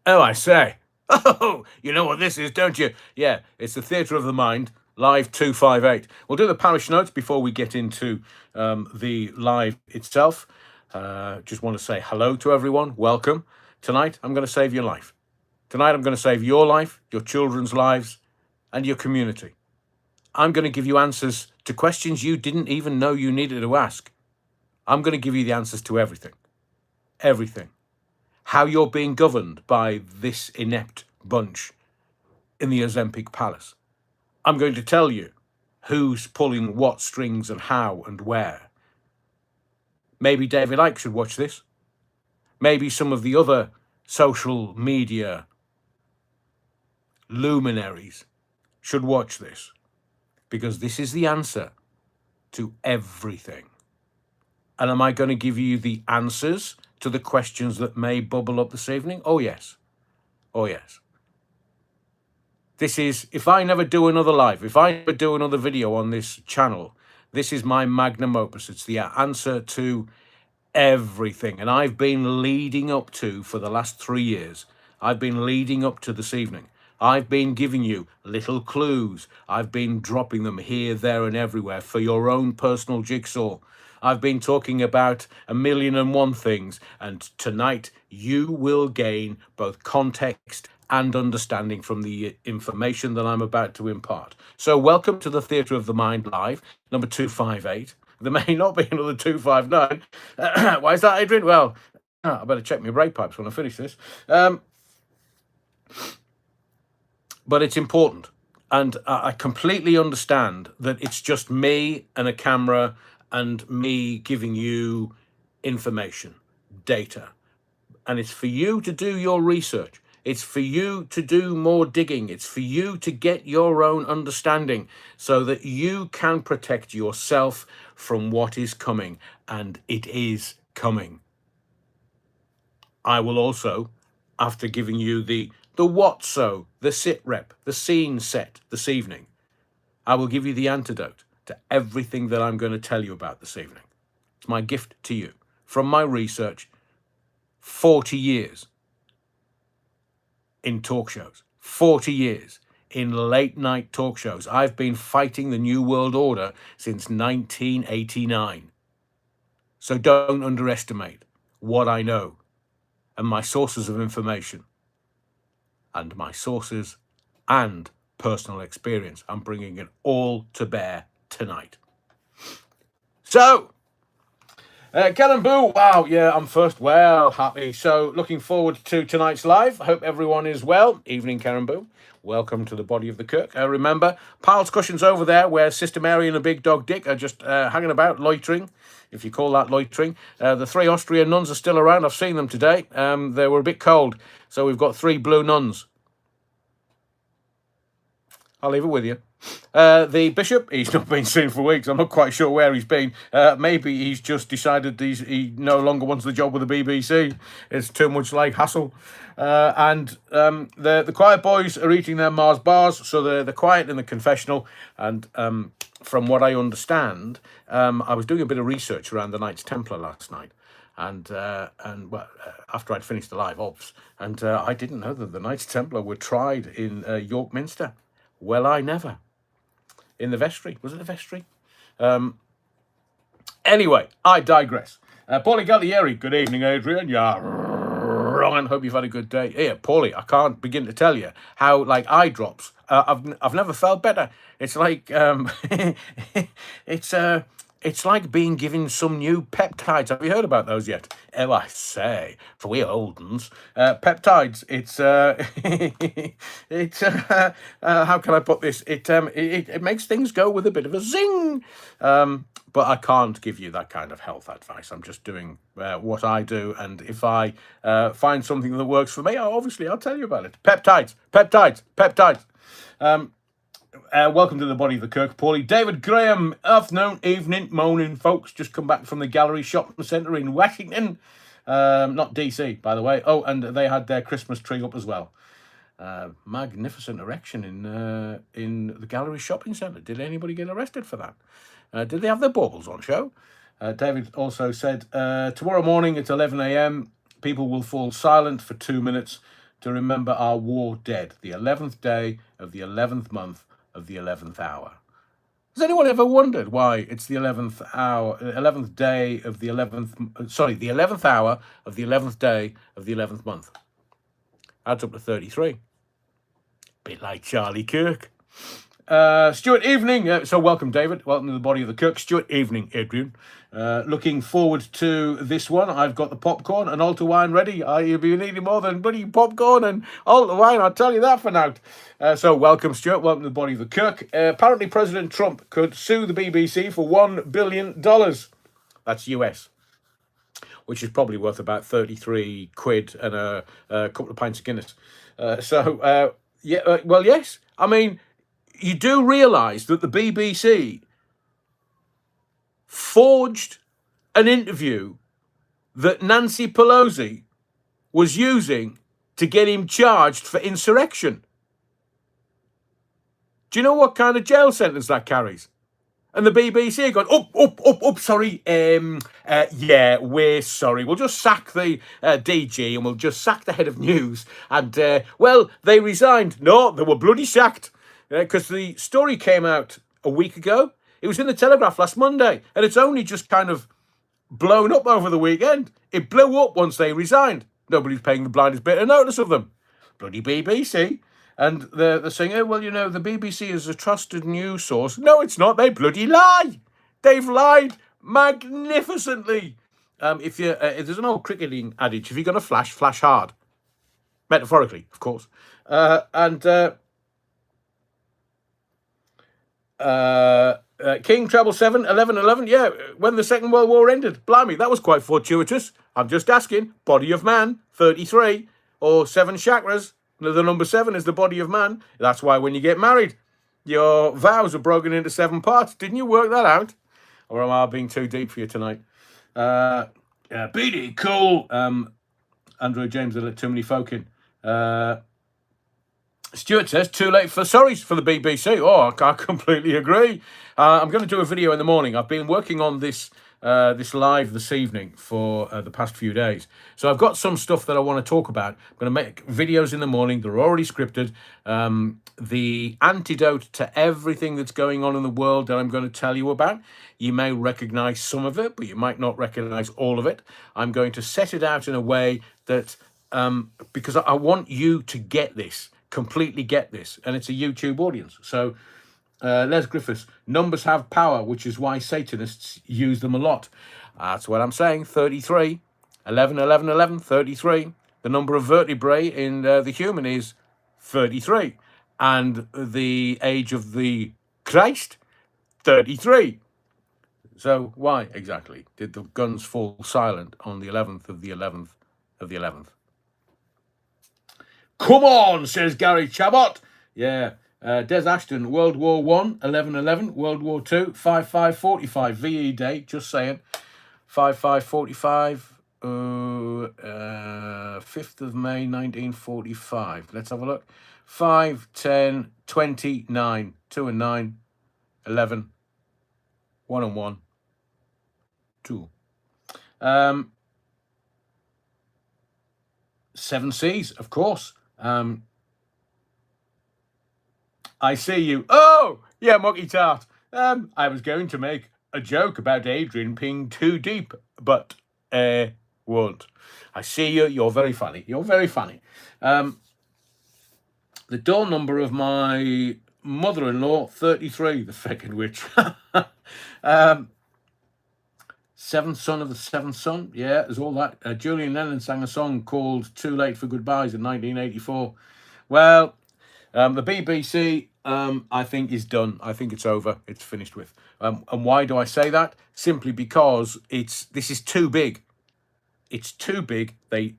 Oh, I say. Oh, you know what this is, don't you? Yeah, it's the Theatre of the Mind, live 258. We'll do the parish notes before we get into the live itself. Just want to say hello to everyone. Welcome. Tonight, I'm going to save your life. Tonight, I'm going to save your life, your children's lives, and your community. I'm going to give you answers to questions you didn't even know you needed to ask. I'm going to give you the answers to everything. Everything. How you're being governed by this inept bunch in the Ozempic Palace. I'm going to tell you who's pulling what strings and how and where. Maybe David Icke should watch this. Maybe some of the other social media luminaries should watch this, because this is the answer to everything. And am I going to give you the answers to the questions that may bubble up this evening? Oh, yes. Oh, yes. This is, if I never do another live, if I never do another video on this channel, this is my magnum opus. It's the answer to everything. And I've been leading up to, for the last 3 years, I've been leading up to this evening. I've been giving you little clues. I've been dropping them here, there, and everywhere for your own personal jigsaw. I've been talking about 1,000,001 things, and tonight you will gain both context and understanding from the information that I'm about to impart. So welcome to the Theatre of the Mind Live, number 258. There may not be another 259. Why is that, Adrian? Well, I better check my brake pipes when I finish this. But it's important. And I completely understand that it's just me and a camera and me giving you information, data. And it's for you to do your research. It's for you to do more digging. It's for you to get your own understanding so that you can protect yourself from what is coming. And it is coming. I will also, after giving you the what so, the sit rep, the scene set this evening, I will give you the antidote to everything that I'm going to tell you about this evening. It's my gift to you from my research. 40 years in talk shows, 40 years in late night talk shows. I've been fighting the New World Order since 1989. So don't underestimate what I know and my sources of information and my sources and personal experience. I'm bringing it all to bear tonight. So, Kellen Boo, wow, yeah, I'm first. Well, happy. So, looking forward to tonight's live. Hope everyone is well. Evening, Karen Boo. Welcome to the body of the Kirk. Remember, Piles Cushions over there, where Sister Mary and a Big Dog Dick are just hanging about, loitering, if you call that loitering. The 3 Austrian nuns are still around. I've seen them today. They were a bit cold, so we've got 3 blue nuns. I'll leave it with you. The bishop, he's not been seen for weeks. I'm not quite sure where he's been. Maybe he's just decided he no longer wants the job with the BBC. It's too much like hassle. And the quiet boys are eating their Mars bars, so they're quiet in the confessional. And from what I understand, I was doing a bit of research around the Knights Templar last night. And well, after I'd finished the live ops, and I didn't know that the Knights Templar were tried in York Minster. Well, I never. In the vestry. Was it the vestry? Anyway, I digress. Paulie Gallieri, good evening, Adrian. Yeah, wrong. Hope you've had a good day. Yeah, Paulie, I can't begin to tell you how, like, eye drops. I've never felt better. It's like, it's like being given some new peptides. Have you heard about those yet? Oh, I say, for we old uns, peptides. It's how can I put this? It makes things go with a bit of a zing. But I can't give you that kind of health advice. I'm just doing what I do, and if I find something that works for me, obviously I'll tell you about it. Peptides. Welcome to the body of the Kirk, Paulie. David Graham, afternoon, evening, morning, folks. Just come back from the Gallery Shopping Centre in Washington. Not DC, by the way. Oh, and they had their Christmas tree up as well. Magnificent erection in the Gallery Shopping Centre. Did anybody get arrested for that? Did they have their baubles on show? David also said, tomorrow morning at 11 a.m, people will fall silent for 2 minutes to remember our war dead, the 11th day of the 11th month of the 11th hour. Has anyone ever wondered why it's the 11th hour, 11th day of the 11th, sorry, the 11th hour of the 11th day of the 11th month? Adds up to 33. Bit like Charlie Kirk. Stuart, evening. So welcome, David. Welcome to the Body of the Cook. Stuart, evening, Adrian. Looking forward to this one. I've got the popcorn and altar wine ready. You'll be needing more than bloody popcorn and altar wine, I'll tell you that for now. So welcome, Stuart. Welcome to the Body of the Cook. Apparently, President Trump could sue the BBC for $1 billion. That's US. Which is probably worth about 33 quid and a couple of pints of Guinness. Well, yes. I mean, you do realise that the BBC forged an interview that Nancy Pelosi was using to get him charged for insurrection. Do you know what kind of jail sentence that carries? And the BBC are going, sorry. Yeah, we're sorry. We'll just sack the DG and we'll just sack the head of news. And, well, they resigned. No, they were bloody sacked. Because the story came out a week ago. It was in the Telegraph last Monday. And it's only just kind of blown up over the weekend. It blew up once they resigned. Nobody's paying the blindest bit of notice of them. Bloody BBC. And the singer, well, you know, the BBC is a trusted news source. No, it's not. They bloody lie. They've lied magnificently. If there's an old cricketing adage, if you're going to flash, flash hard. Metaphorically, of course. King Treble 7, 1111, yeah, when the Second World War ended. Blimey, that was quite fortuitous. I'm just asking. Body of man, 33, or 7 chakras. The number 7 is the body of man. That's why when you get married, your vows are broken into 7 parts. Didn't you work that out? Or am I being too deep for you tonight? BD, cool. Andrew James, they let too many folk in. Stuart says, too late for sorries for the BBC. Oh, I completely agree. I'm going to do a video in the morning. I've been working on this live this evening for the past few days. So I've got some stuff that I want to talk about. I'm going to make videos in the morning. They're already scripted. The antidote to everything that's going on in the world that I'm going to tell you about. You may recognize some of it, but you might not recognize all of it. I'm going to set it out in a way that, because I want you to get this. Completely get this, and it's a YouTube audience. So Les Griffiths, numbers have power, which is why Satanists use them a lot. That's what I'm saying. 33, 11, 11, 11, 33. The number of vertebrae in the human is 33, and the age of the Christ, 33. So why exactly did the guns fall silent on the 11th of the 11th of the 11th? Come on, says Gary Chabot. Yeah. Des Ashton, World War I, 1111, World War II, 5545, VE Day, just saying. 5545, 5th of May, 1945. Let's have a look. 5, 10, 29, 2 and 9, 11, 1 and 1, 2. 7 Seas, of course. I see you. Oh, yeah, Monkey Tart. I was going to make a joke about Adrian being too deep, but won't. I see you. You're very funny. You're very funny. The door number of my mother-in-law, 33, the fucking witch. Seventh son of the seventh son. Yeah, there's all that. Julian Lennon sang a song called Too Late for Goodbyes in 1984. Well, the BBC, I think, is done. I think it's over. It's finished with. And why do I say that? Simply because this is too big. It's too big. The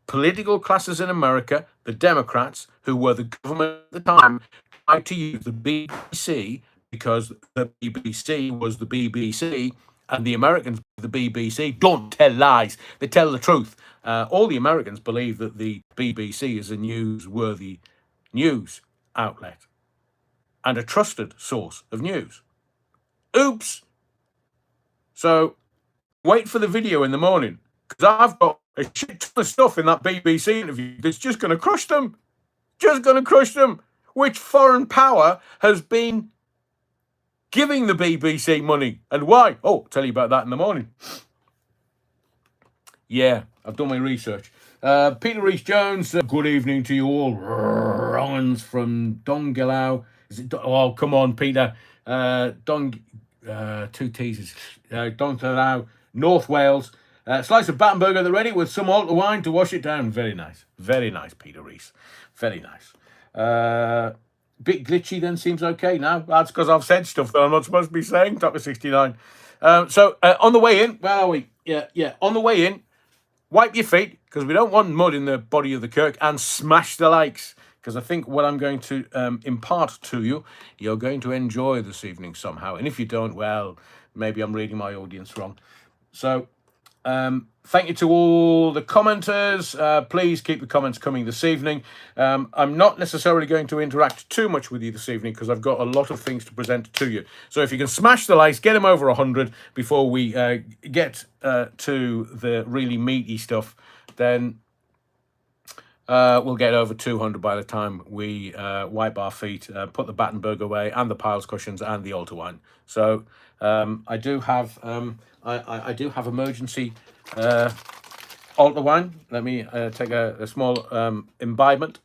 political classes in America, the Democrats, who were the government at the time, tried to use the BBC because the BBC was the BBC, and the Americans, the BBC, don't tell lies. They tell the truth. All the Americans believe that the BBC is a newsworthy news outlet and a trusted source of news. Oops. So wait for the video in the morning, because I've got a shit ton of stuff in that BBC interview that's just going to crush them. Just going to crush them. Which foreign power has been giving the BBC money and why? Oh, I'll tell you about that in the morning. Yeah, I've done my research. Peter Rees-Jones, good evening to you all. Rollins from Dongelau. Is it? Oh, come on, Peter. Two teasers. Dongelau, North Wales. Slice of Battenberg at the ready with some altar wine to wash it down. Very nice. Very nice, Peter Rees. Very nice. Bit glitchy then, seems okay now. That's because I've said stuff that I'm not supposed to be saying. Top of 69. So on the way in, where are we? Yeah. On the way in, wipe your feet, because we don't want mud in the body of the Kirk, and smash the likes, because I think what I'm going to impart to you, you're going to enjoy this evening somehow. And if you don't, well, maybe I'm reading my audience wrong. So thank you to all the commenters. Please keep the comments coming this evening. I'm not necessarily going to interact too much with you this evening because I've got a lot of things to present to you. So if you can smash the likes, get them over 100 before we get to the really meaty stuff, then we'll get over 200 by the time we wipe our feet, put the Battenberg away, and the piles cushions and the altar wine. So I do have I do have emergency altar wine. Let me take a small imbibement.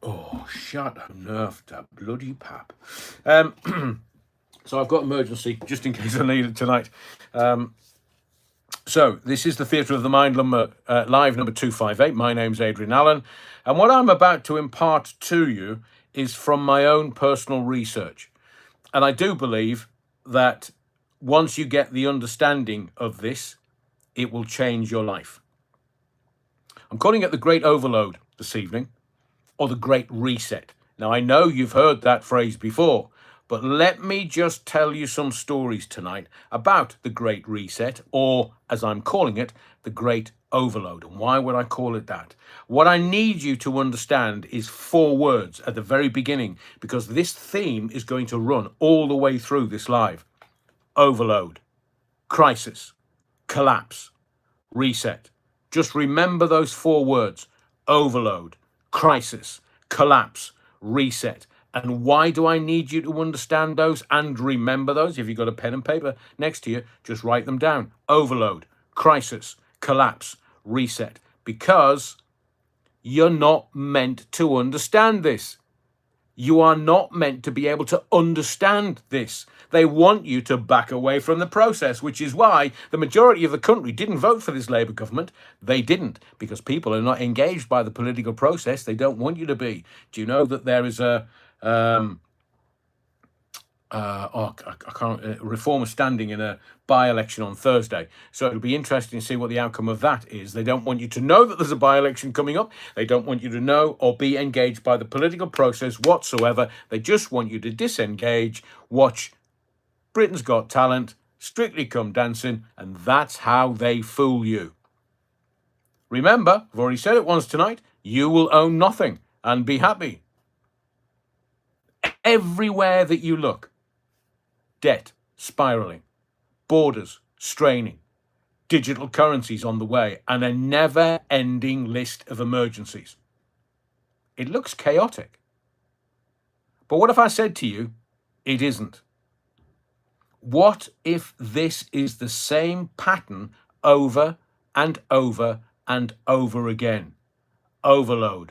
Oh, shut up, nerve to bloody pap. So I've got emergency, just in case I need it tonight. So this is the Theatre of the Mind live number 258. My name's Adrian Allen. And what I'm about to impart to you is from my own personal research. And I do believe that once you get the understanding of this, it will change your life. I'm calling it the Great Overload this evening, or the Great Reset. Now, I know you've heard that phrase before, but let me just tell you some stories tonight about the Great Reset, or as I'm calling it, the Great Overload. And why would I call it that? What I need you to understand is 4 words at the very beginning, because this theme is going to run all the way through this live. Overload, crisis, collapse, reset. Just remember those 4 words. Overload, crisis, collapse, reset. And why do I need you to understand those and remember those? If you've got a pen and paper next to you, just write them down. Overload, crisis, collapse, reset. Because you're not meant to understand this. You are not meant to be able to understand this. They want you to back away from the process, which is why the majority of the country didn't vote for this Labour government. They didn't, because people are not engaged by the political process. They don't want you to be. Do you know that there is a Reform standing in a by-election on Thursday, so it'll be interesting to see what the outcome of that is. They don't want you to know that there's a by-election coming up. They don't want you to know or be engaged by the political process whatsoever. They just want you to disengage, watch Britain's Got Talent, Strictly Come Dancing, and that's how they fool you. Remember, I've already said it once tonight, you will own nothing and be happy. Everywhere that you look, debt spiraling, borders straining, digital currencies on the way, and a never-ending list of emergencies. It looks chaotic. But what if I said to you, it isn't? What if this is the same pattern over and over and over again? Overload,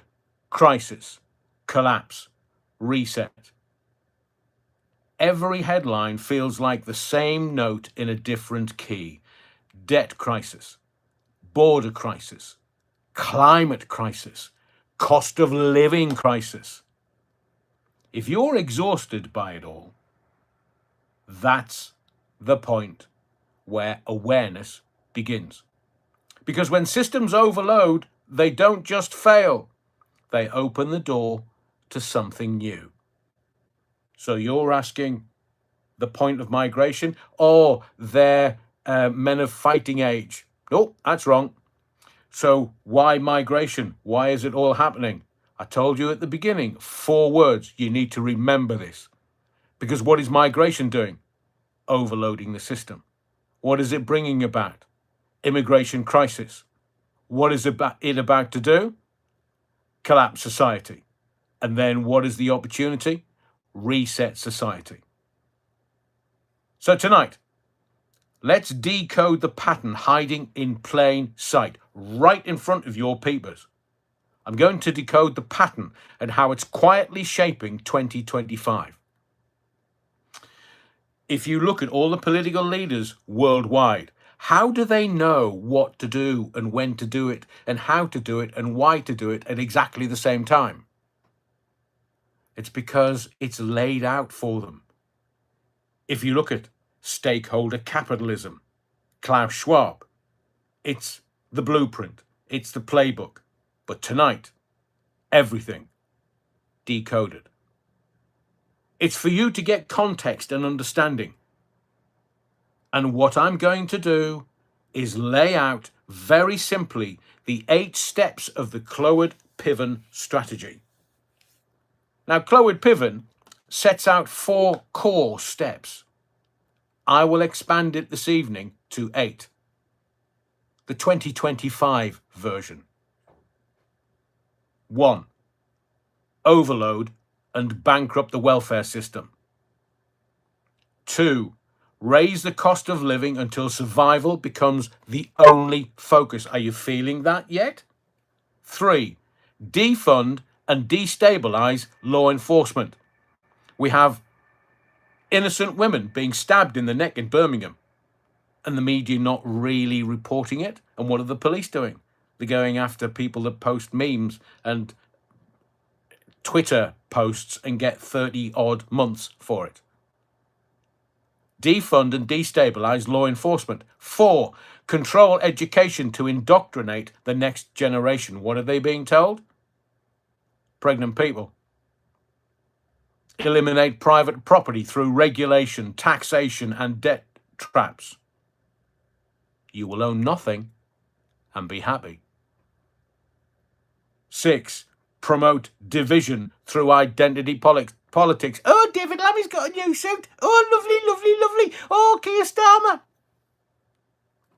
crisis, collapse, reset. Every headline feels like the same note in a different key. Debt crisis, border crisis, climate crisis, cost of living crisis. If you're exhausted by it all, that's the point where awareness begins. Because when systems overload, they don't just fail, they open the door to something new. So you're asking the point of migration, or they're men of fighting age. No, that's wrong. So why migration? Why is it all happening? I told you at the beginning, 4 words. You need to remember this. Because what is migration doing? Overloading the system. What is it bringing about? Immigration crisis. What is it about to do? Collapse society. And then what is the opportunity? Reset society. So tonight, let's decode the pattern hiding in plain sight, right in front of your peepers. I'm going to decode the pattern and how it's quietly shaping 2025. If you look at all the political leaders worldwide, how do they know what to do and when to do it and how to do it and why to do it at exactly the same time? It's because it's laid out for them. If you look at stakeholder capitalism, Klaus Schwab, it's the blueprint, it's the playbook. But tonight, everything decoded. It's for you to get context and understanding. And what I'm going to do is lay out very simply the 8 steps of the Cloward-Piven strategy. Now, Cloward-Piven sets out 4 core steps. I will expand it this evening to 8. The 2025 version. 1. Overload and bankrupt the welfare system. 2. Raise the cost of living until survival becomes the only focus. Are you feeling that yet? 3. Defund and destabilize law enforcement. We have innocent women being stabbed in the neck in Birmingham, and the media not really reporting it. And what are the police doing? They're going after people that post memes and Twitter posts and get 30 odd months for it. Defund and destabilize law enforcement. 4. Control education to indoctrinate the next generation. What are they being told? Pregnant people. Eliminate private property through regulation, taxation, and debt traps. You will own nothing and be happy. 6. Promote division through identity politics. Oh, David Lammy's got a new suit. Oh, lovely, lovely, lovely. Oh, Keir Starmer.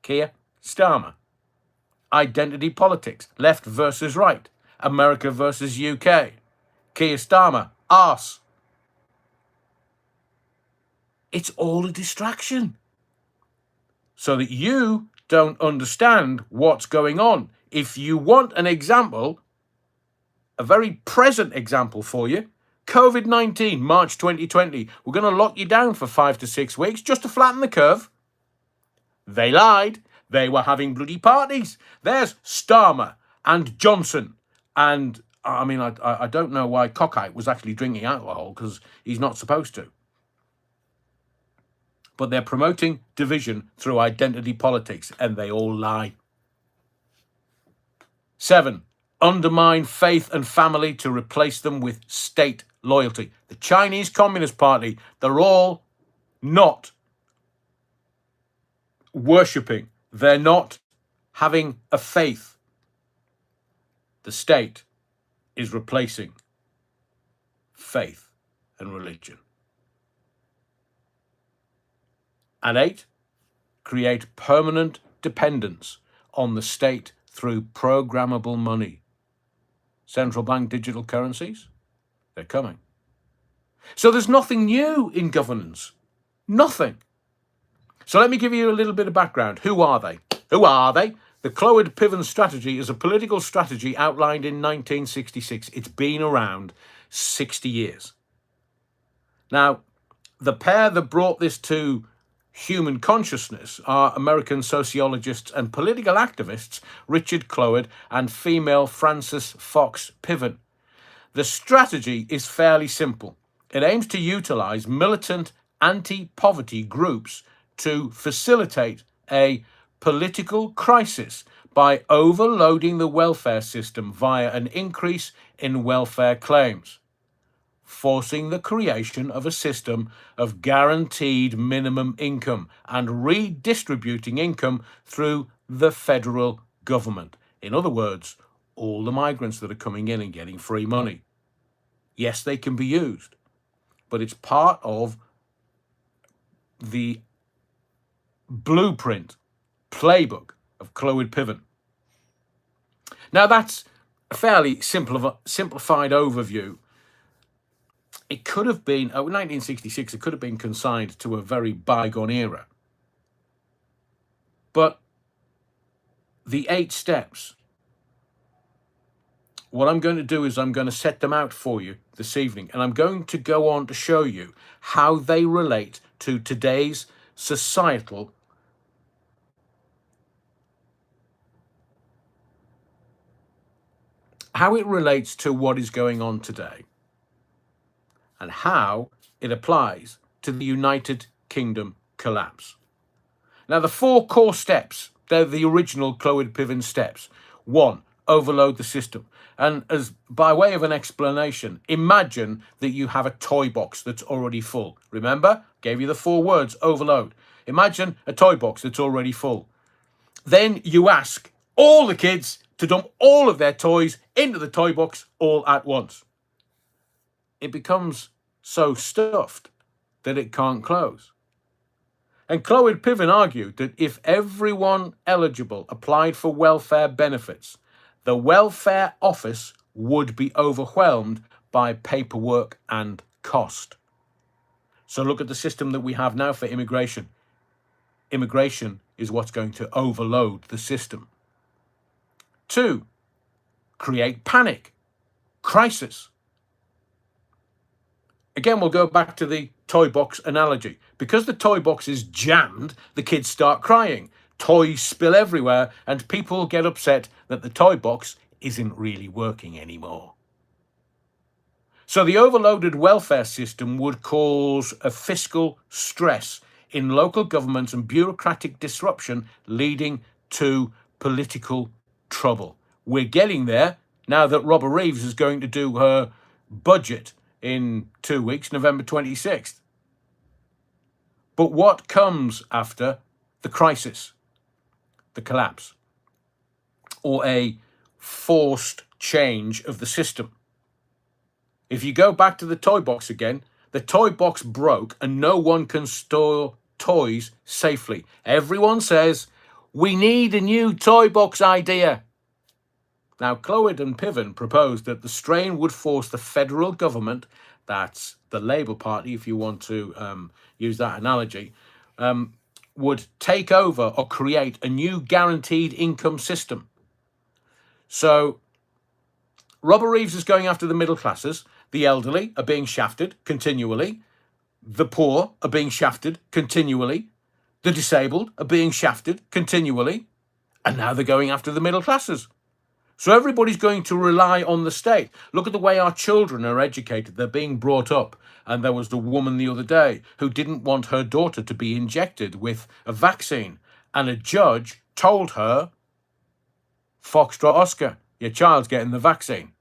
Keir Starmer. Identity politics. Left versus right. America versus UK. Keir Starmer. Arse. It's all a distraction. So that you don't understand what's going on. If you want an example, a very present example for you, COVID-19, March 2020. We're going to lock you down for 5 to 6 weeks just to flatten the curve. They lied. They were having bloody parties. There's Starmer and Johnson. And I mean, I don't know why Cockeye was actually drinking alcohol, because he's not supposed to. But they're promoting division through identity politics, and they all lie. 7. Undermine faith and family to replace them with state loyalty. The Chinese Communist Party, they're all not worshipping. They're not having a faith. The state is replacing faith and religion. And 8, create permanent dependence on the state through programmable money. Central bank digital currencies, they're coming. So there's nothing new in governance. Nothing. So let me give you a little bit of background. Who are they? Who are they? The Cloward-Piven strategy is a political strategy outlined in 1966. It's been around 60 years. Now, the pair that brought this to human consciousness are American sociologists and political activists Richard Cloward and female Frances Fox Piven. The strategy is fairly simple. It aims to utilize militant anti-poverty groups to facilitate a political crisis by overloading the welfare system via an increase in welfare claims, forcing the creation of a system of guaranteed minimum income and redistributing income through the federal government. In other words, all the migrants that are coming in and getting free money. Yes, they can be used. but it's part of the blueprint, playbook of Clwyd Piven. Now, that's a fairly simplified overview. It could have been, 1966, it could have been consigned to a very bygone era. But the 8 steps, what I'm going to do is I'm going to set them out for you this evening, and I'm going to go on to show you how they relate to today's societal how it relates to what is going on today and how it applies to the United Kingdom collapse. Now, the 4 core steps, they're the original Clwyd Piven steps. 1, overload the system. And as by way of an explanation, imagine that you have a toy box that's already full. Remember? Gave you the 4 words, overload. Imagine a toy box that's already full. Then you ask all the kids to dump all of their toys into the toy box all at once. It becomes so stuffed that it can't close. And Clwyd Piven argued that if everyone eligible applied for welfare benefits, the welfare office would be overwhelmed by paperwork and cost. So look at the system that we have now for immigration. Immigration is what's going to overload the system. 2, create panic, crisis. Again, we'll go back to the toy box analogy. Because the toy box is jammed, the kids start crying. Toys spill everywhere, and people get upset that the toy box isn't really working anymore. So the overloaded welfare system would cause a fiscal stress in local governments and bureaucratic disruption, leading to political trouble. We're getting there now that Robert Reeves is going to do her budget in 2 weeks, November 26th. But what comes after the crisis, the collapse, or a forced change of the system? If you go back to the toy box again, the toy box broke and no one can store toys safely. Everyone says, we need a new toy box idea. Now, Clwyd and Piven proposed that the strain would force the federal government, that's the Labour Party, if you want to use that analogy, would take over or create a new guaranteed income system. So Robert Reeves is going after the middle classes. The elderly are being shafted continually. The poor are being shafted continually. The disabled are being shafted continually. And now they're going after the middle classes. So everybody's going to rely on the state. Look at the way our children are educated. They're being brought up. And there was the woman the other day who didn't want her daughter to be injected with a vaccine. And a judge told her, Foxtrot Oscar, your child's getting the vaccine.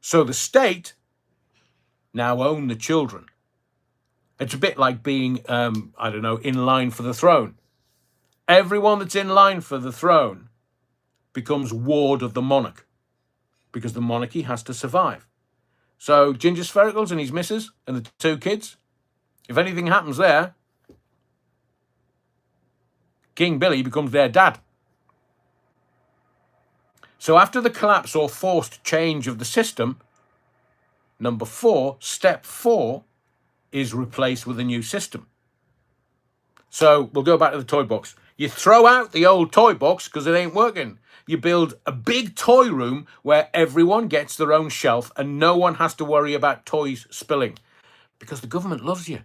So the state now own the children. It's a bit like being, in line for the throne. Everyone that's in line for the throne becomes ward of the monarch because the monarchy has to survive. So Ginger Sphericals and his missus and the 2 kids, if anything happens there, King Billy becomes their dad. So after the collapse or forced change of the system, number 4, step 4, is replaced with a new system. So we'll go back to the toy box. You throw out the old toy box because it ain't working. You build a big toy room where everyone gets their own shelf and no one has to worry about toys spilling. Because the government loves you.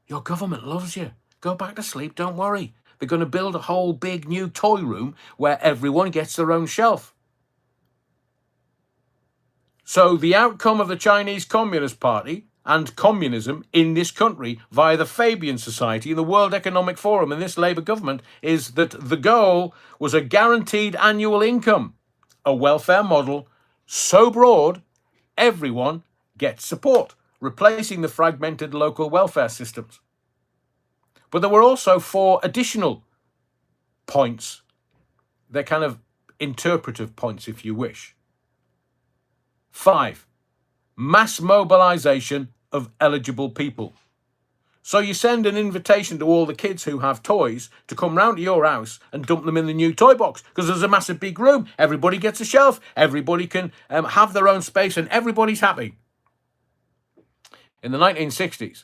Your government loves you. Go back to sleep, don't worry. They're going to build a whole big new toy room where everyone gets their own shelf. So the outcome of the Chinese Communist Party and communism in this country via the Fabian Society, the World Economic Forum and this Labour government is that the goal was a guaranteed annual income, a welfare model so broad everyone gets support, replacing the fragmented local welfare systems. But there were also 4 additional points. They're kind of interpretive points, if you wish. 5, mass mobilization of eligible people. So you send an invitation to all the kids who have toys to come round to your house and dump them in the new toy box, because there's a massive big room. Everybody gets a shelf. Everybody can have their own space, and everybody's happy. In the 1960s,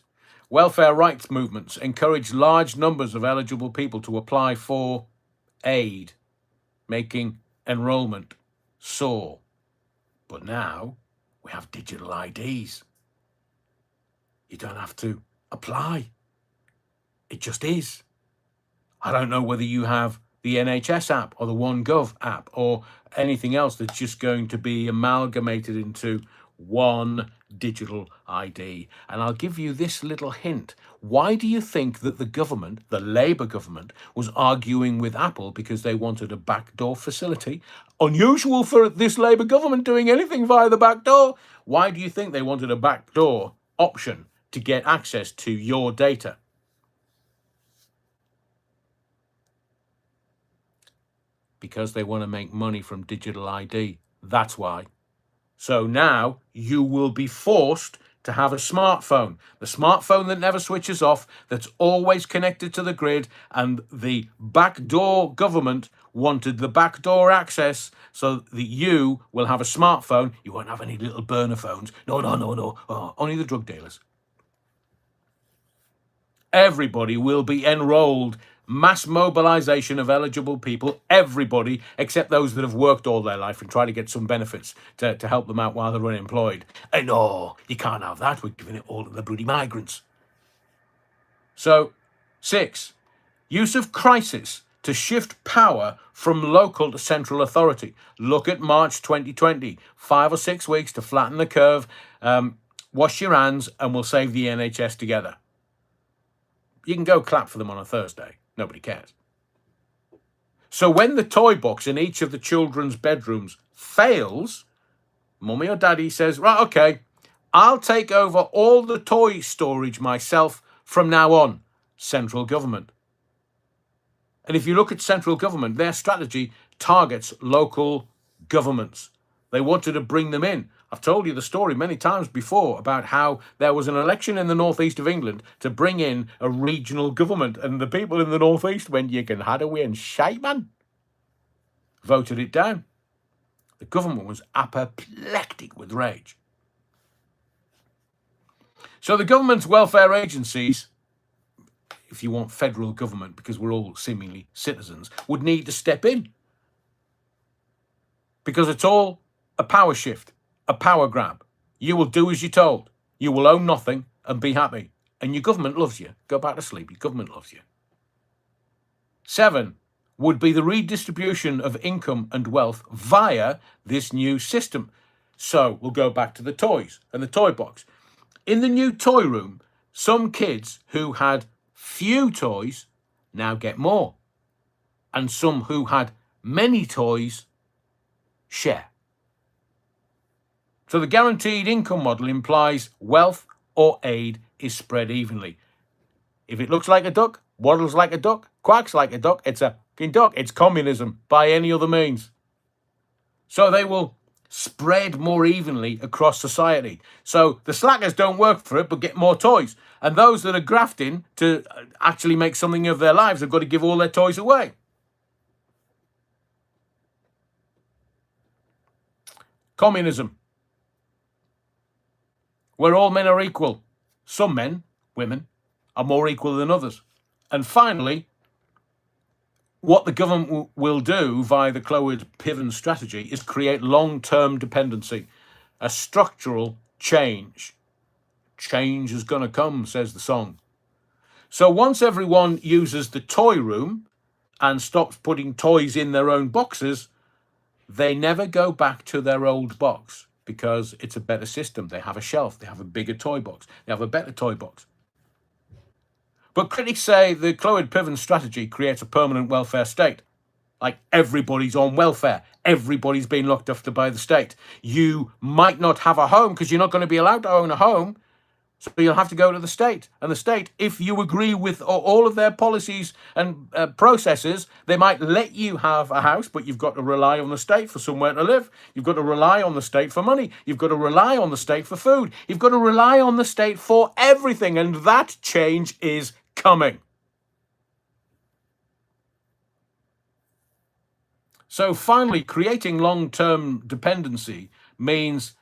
welfare rights movements encouraged large numbers of eligible people to apply for aid, making enrollment soar. But now we have digital IDs. You don't have to apply. It just is. I don't know whether you have the NHS app or the OneGov app or anything else that's just going to be amalgamated into one digital ID. And I'll give you this little hint. Why do you think that the government, the Labour government, was arguing with Apple because they wanted a backdoor facility? Unusual for this Labour government doing anything via the back door. Why do you think they wanted a backdoor option to get access to your data? Because they want to make money from digital ID. That's why. So now you will be forced to have a smartphone, the smartphone that never switches off, that's always connected to the grid, and the backdoor government wanted the backdoor access so that you will have a smartphone. You won't have any little burner phones. No. Oh, only the drug dealers. Everybody will be enrolled. Mass mobilization of eligible people, everybody except those that have worked all their life and try to get some benefits to help them out while they're unemployed. And no, you can't have that. We're giving it all to the bloody migrants. So, 6, use of crisis to shift power from local to central authority. Look at March 2020, 5 or 6 weeks to flatten the curve, wash your hands, and we'll save the NHS together. You can go clap for them on a Thursday. Nobody cares. So when the toy box in each of the children's bedrooms fails, mummy or daddy says, right, okay, I'll take over all the toy storage myself from now on. Central government. And if you look at central government, their strategy targets local governments. They wanted to bring them in. I've told you the story many times before about how there was an election in the northeast of England to bring in a regional government, and the people in the northeast went, you can have away and shite, man. Voted it down. The government was apoplectic with rage. So the government's welfare agencies, if you want federal government, because we're all seemingly citizens, would need to step in. Because it's all a power shift. A power grab. You will do as you're told. You will own nothing and be happy. And your government loves you. Go back to sleep. Your government loves you. 7 would be the redistribution of income and wealth via this new system. So we'll go back to the toys and the toy box. In the new toy room, some kids who had few toys now get more. And some who had many toys share. So the guaranteed income model implies wealth or aid is spread evenly. If it looks like a duck, waddles like a duck, quacks like a duck, it's a fucking duck. It's communism by any other means. So they will spread more evenly across society. So the slackers don't work for it but get more toys. And those that are grafting to actually make something of their lives have got to give all their toys away. Communism. Where all men are equal. Some men, women, are more equal than others. And finally, what the government will do via the Cloward-Piven strategy is create long-term dependency, a structural change. Change is going to come, says the song. So once everyone uses the toy room and stops putting toys in their own boxes, they never go back to their old box. Because it's a better system. They have a shelf. They have a bigger toy box. They have a better toy box. But critics say the Cloward-Piven strategy creates a permanent welfare state. Like everybody's on welfare. Everybody's being looked after by the state. You might not have a home because you're not going to be allowed to own a home. So you'll have to go to the state. And the state, if you agree with all of their policies and processes, they might let you have a house, but you've got to rely on the state for somewhere to live. You've got to rely on the state for money. You've got to rely on the state for food. You've got to rely on the state for everything. And that change is coming. So finally, creating long-term dependency means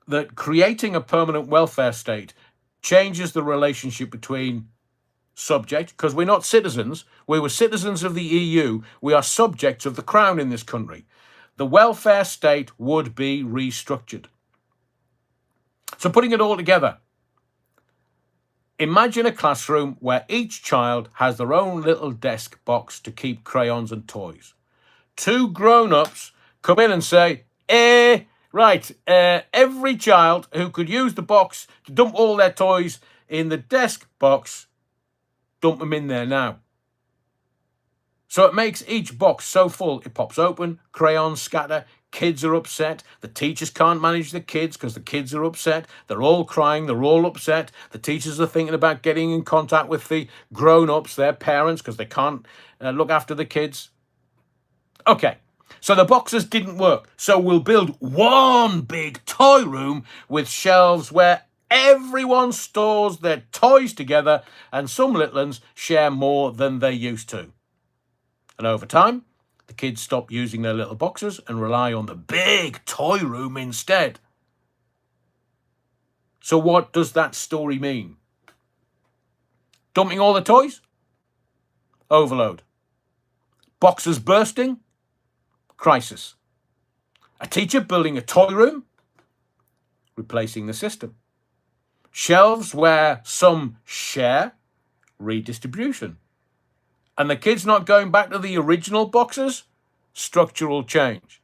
that creating a permanent welfare state changes the relationship between subject, because we're not citizens. We were citizens of the EU. We are subjects of the crown in this country. The welfare state would be restructured. So putting it all together, imagine a classroom where each child has their own little desk box to keep crayons and toys. Two grown-ups come in and say, right, every child who could use the box to dump all their toys in the desk box, dump them in there now. So it makes each box so full, it pops open, crayons scatter, kids are upset, the teachers can't manage the kids because the kids are upset, they're all crying, they're all upset, the teachers are thinking about getting in contact with the grown-ups, their parents, because they can't look after the kids. Okay. So the boxes didn't work. So we'll build one big toy room with shelves where everyone stores their toys together and some little ones share more than they used to. And over time, the kids stop using their little boxes and rely on the big toy room instead. So what does that story mean? Dumping all the toys? Overload. Boxes bursting? Crisis. A teacher building a toy room? Replacing the system. Shelves where some share? Redistribution. And the kids not going back to the original boxes? Structural change.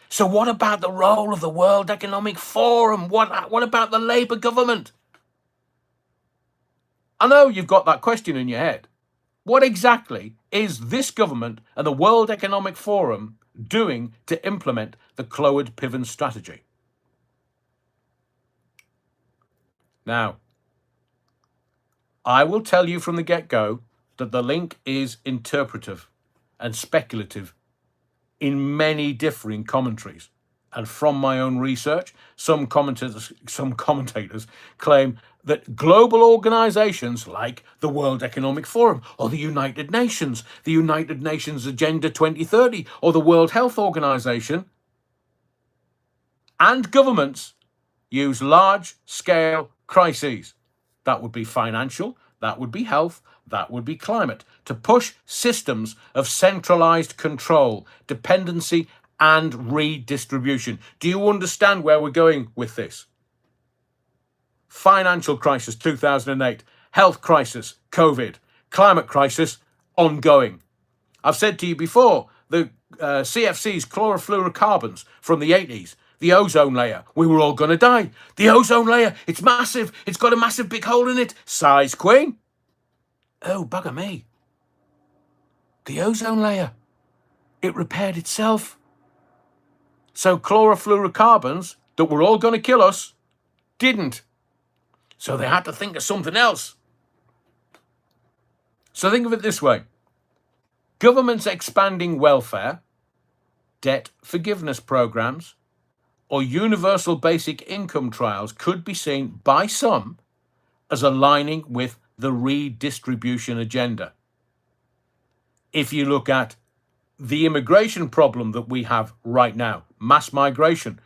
So what about the role of the World Economic Forum? What about the Labour government? I know you've got that question in your head. What exactly is this government and the World Economic Forum doing to implement the Clwyd-Piven strategy? Now, I will tell you from the get-go that the link is interpretive and speculative in many differing commentaries. And from my own research, some commentators claim that global organizations like the World Economic Forum or the United Nations Agenda 2030 or the World Health Organization and governments use large-scale crises. That would be financial, that would be health, that would be climate, to push systems of centralized control, dependency, and redistribution. Do you understand where we're going with this? Financial crisis, 2008. Health crisis, COVID. Climate crisis, ongoing. I've said to you before, the CFCs, chlorofluorocarbons from the 80s, the ozone layer, we were all going to die. The ozone layer, it's massive. It's got a massive big hole in it. Size queen. Oh, bugger me. The ozone layer, it repaired itself. So chlorofluorocarbons that were all going to kill us didn't. So they had to think of something else. So think of it this way. Governments expanding welfare, debt forgiveness programs, or universal basic income trials could be seen by some as aligning with the redistribution agenda. If you look at the immigration problem that we have right now, mass migration,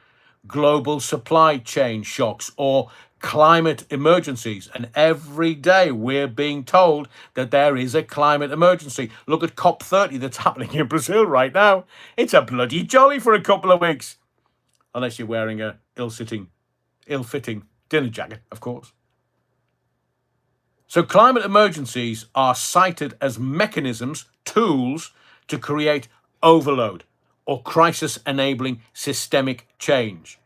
global supply chain shocks, or climate emergencies, and every day we're being told that there is a climate emergency. Look at COP30 that's happening in Brazil right now. It's a bloody jolly for a couple of weeks. Unless you're wearing a ill-fitting dinner jacket, of course. So climate emergencies are cited as mechanisms, tools, to create overload or crisis-enabling systemic change.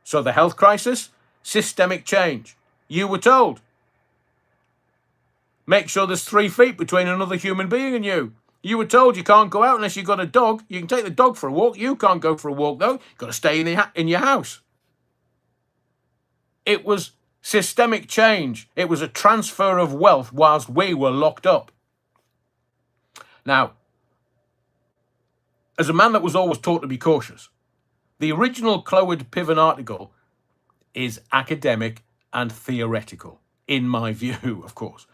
So the health crisis, systemic change. You were told. Make sure there's 3 feet between another human being and you. You were told you can't go out unless you've got a dog. You can take the dog for a walk. You can't go for a walk, though. You've got to stay in your house. It was systemic change. It was a transfer of wealth whilst we were locked up. Now, as a man that was always taught to be cautious, the original Clwyd Piven article is academic and theoretical, in my view, of course.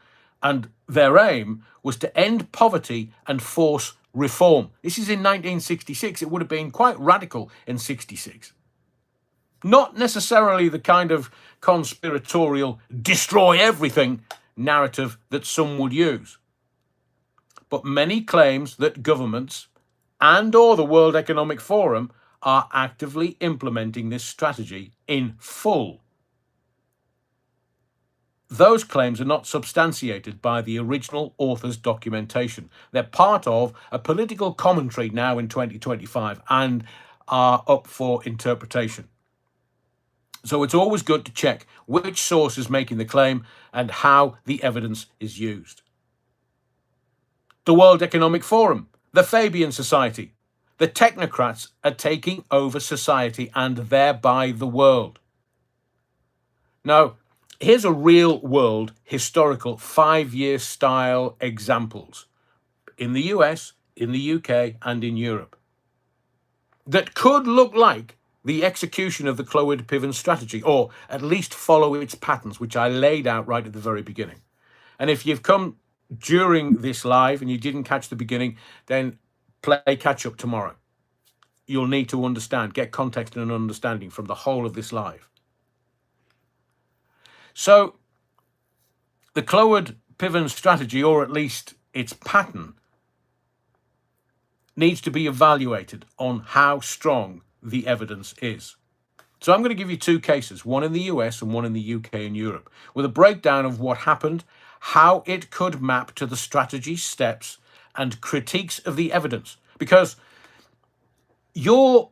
And their aim was to end poverty and force reform. This is in 1966. It would have been quite radical in 66. Not necessarily the kind of conspiratorial, destroy everything narrative that some would use. But many claims that governments and or the World Economic Forum are actively implementing this strategy in full. Those claims are not substantiated by the original author's documentation. They're part of a political commentary now in 2025 and are up for interpretation. So it's always good to check which source is making the claim and how the evidence is used. The World Economic Forum, the Fabian Society, the technocrats are taking over society and thereby the world. Now, here's a real-world historical 5-year style examples in the US, in the UK, and in Europe that could look like the execution of the Clwyd Piven strategy, or at least follow its patterns, which I laid out right at the very beginning. And if you've come during this live and you didn't catch the beginning, then play catch up tomorrow. You'll need to understand, get context and understanding from the whole of this live. So the Clwyd Piven strategy, or at least its pattern, needs to be evaluated on how strong the evidence is. So I'm going to give you 2 cases, one in the US and one in the UK and Europe, with a breakdown of what happened, how it could map to the strategy steps, and critiques of the evidence. Because your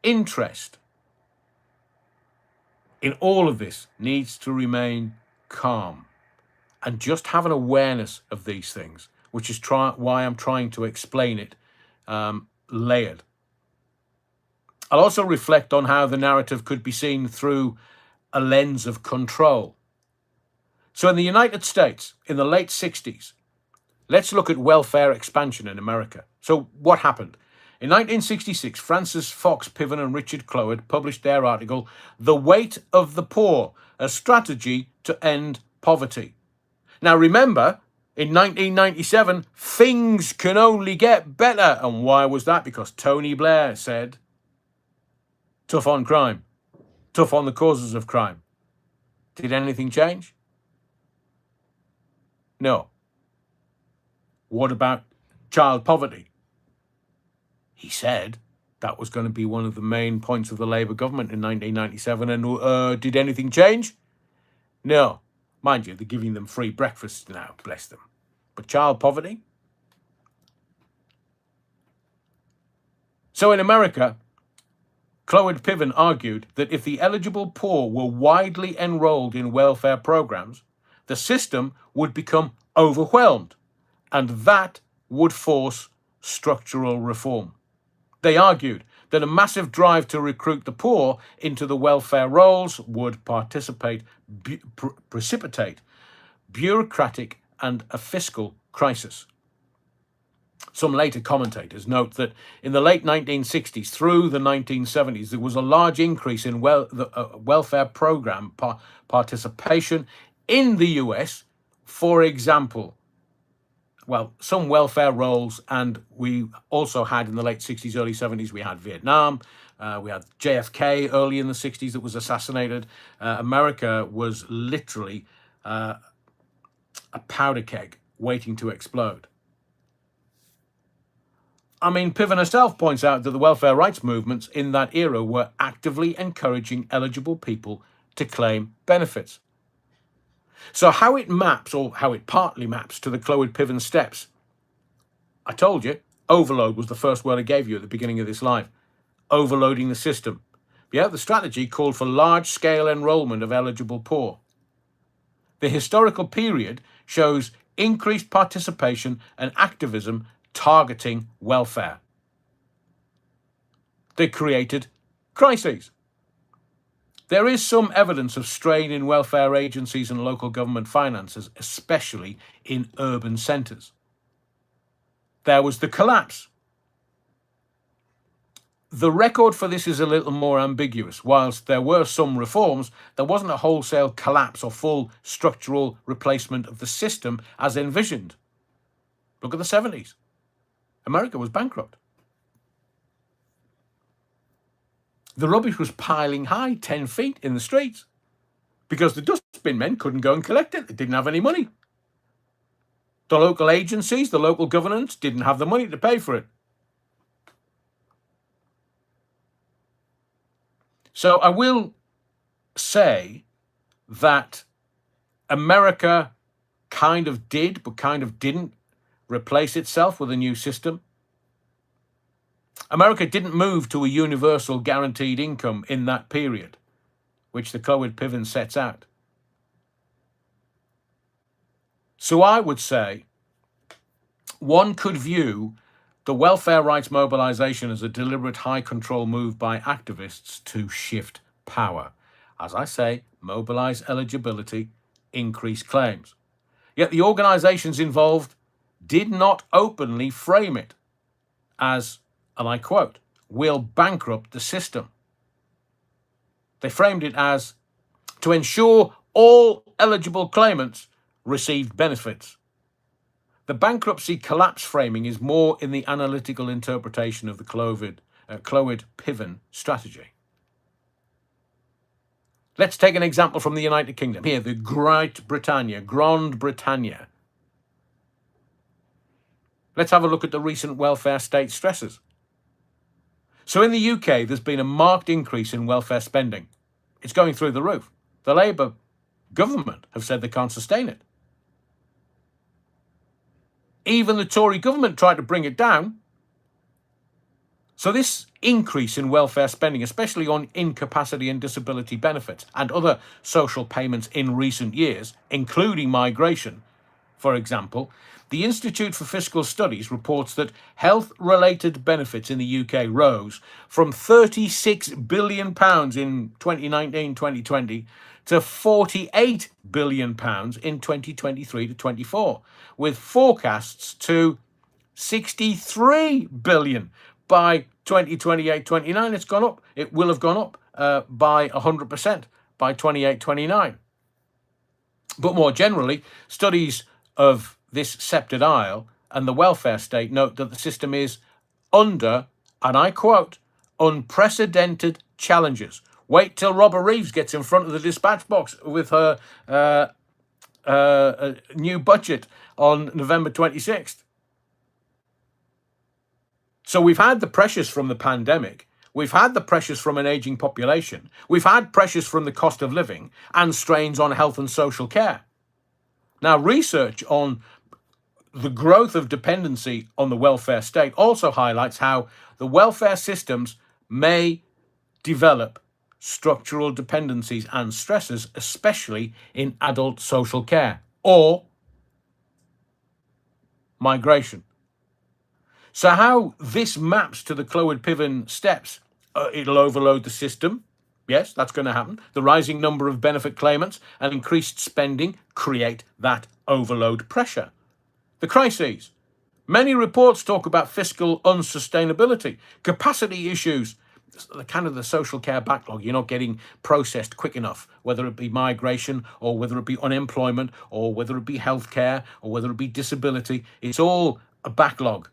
interest in all of this needs to remain calm and just have an awareness of these things, which is why I'm trying to explain it layered. I'll also reflect on how the narrative could be seen through a lens of control. So in the United States, in the late 60s, let's look at welfare expansion in America. So what happened? In 1966, Francis Fox Piven and Richard Clwyd published their article, The Weight of the Poor, a Strategy to End Poverty. Now remember, in 1997, things can only get better. And why was that? Because Tony Blair said, tough on crime, tough on the causes of crime. Did anything change? No. What about child poverty? He said that was going to be one of the main points of the Labour government in 1997. And did anything change? No. Mind you, they're giving them free breakfasts now, bless them. But child poverty? So in America, Clwyd Piven argued that if the eligible poor were widely enrolled in welfare programs, the system would become overwhelmed, and that would force structural reform. They argued that a massive drive to recruit the poor into the welfare rolls would precipitate bureaucratic and a fiscal crisis. Some later commentators note that in the late 1960s through the 1970s, there was a large increase in welfare program participation in the US. For example, well, some welfare rolls, and we also had in the late 60s, early 70s, we had Vietnam, we had JFK early in the 60s that was assassinated. America was literally a powder keg waiting to explode. I mean, Piven herself points out that the welfare rights movements in that era were actively encouraging eligible people to claim benefits. So how it maps, or how it partly maps, to the Clwyd Piven steps. I told you, overload was the first word I gave you at the beginning of this live. Overloading the system. Yeah, the strategy called for large-scale enrollment of eligible poor. The historical period shows increased participation and activism targeting welfare. They created crises. There is some evidence of strain in welfare agencies and local government finances, especially in urban centres. There was the collapse. The record for this is a little more ambiguous. Whilst there were some reforms, there wasn't a wholesale collapse or full structural replacement of the system as envisioned. Look at the 70s. America was bankrupt. The rubbish was piling high, 10 feet in the streets, because the dustbin men couldn't go and collect it. They didn't have any money. The local agencies, the local governance didn't have the money to pay for it. So I will say that America kind of did, but kind of didn't replace itself with a new system. America didn't move to a universal guaranteed income in that period, which the Clywyd-Piven sets out. So I would say one could view the welfare rights mobilization as a deliberate high control move by activists to shift power. As I say, mobilize eligibility, increase claims. Yet the organizations involved did not openly frame it as, and I quote, "will bankrupt the system." They framed it as to ensure all eligible claimants received benefits. The bankruptcy collapse framing is more in the analytical interpretation of the Clywyd-Piven strategy. Let's take an example from the United Kingdom. Here, the Grande Britannia. Let's have a look at the recent welfare state stresses. So in the UK, there's been a marked increase in welfare spending. It's going through the roof. The Labour government have said they can't sustain it. Even the Tory government tried to bring it down. So this increase in welfare spending, especially on incapacity and disability benefits and other social payments in recent years, including migration, for example, the Institute for Fiscal Studies reports that health-related benefits in the UK rose from £36 billion in 2019-2020 to £48 billion in 2023 to 24, with forecasts to £63 billion by 2028-29. It's gone up. It will have gone up by 100% by 28-29. But more generally, studies of this sceptred isle and the welfare state note that the system is under, and I quote, unprecedented challenges. Wait till Robert Reeves gets in front of the dispatch box with her new budget on November 26th. So we've had the pressures from the pandemic. We've had the pressures from an aging population. We've had pressures from the cost of living and strains on health and social care. Now, research on the growth of dependency on the welfare state also highlights how the welfare systems may develop structural dependencies and stresses, especially in adult social care or migration. So how this maps to the Clywyd-Piven steps, it'll overload the system. Yes, that's going to happen. The rising number of benefit claimants and increased spending create that overload pressure. The crises. Many reports talk about fiscal unsustainability, capacity issues, the kind of the social care backlog. You're not getting processed quick enough, whether it be migration or whether it be unemployment or whether it be healthcare or whether it be disability. It's all a backlog.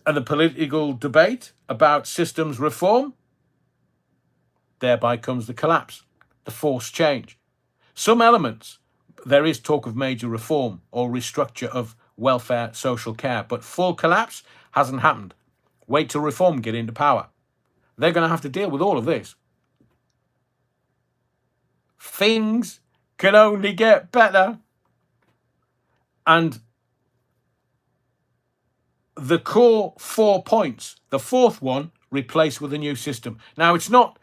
And the political debate about systems reform, thereby comes the collapse, the forced change. Some elements, there is talk of major reform or restructure of welfare social care, but full collapse hasn't happened. Wait till reform get into power. They're going to have to deal with all of this. Things can only get better. And the core 4 points, the fourth one, replace with a new system. Now, it's not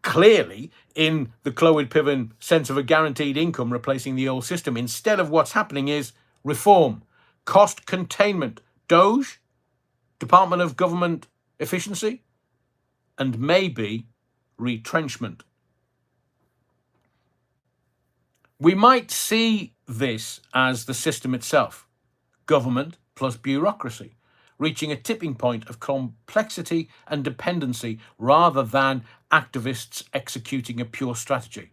clearly in the Clywyd-Piven sense of a guaranteed income replacing the old system. Instead of what's happening is reform, cost containment, DOGE, Department of Government Efficiency, and maybe retrenchment. We might see this as the system itself, government plus bureaucracy, reaching a tipping point of complexity and dependency rather than activists executing a pure strategy.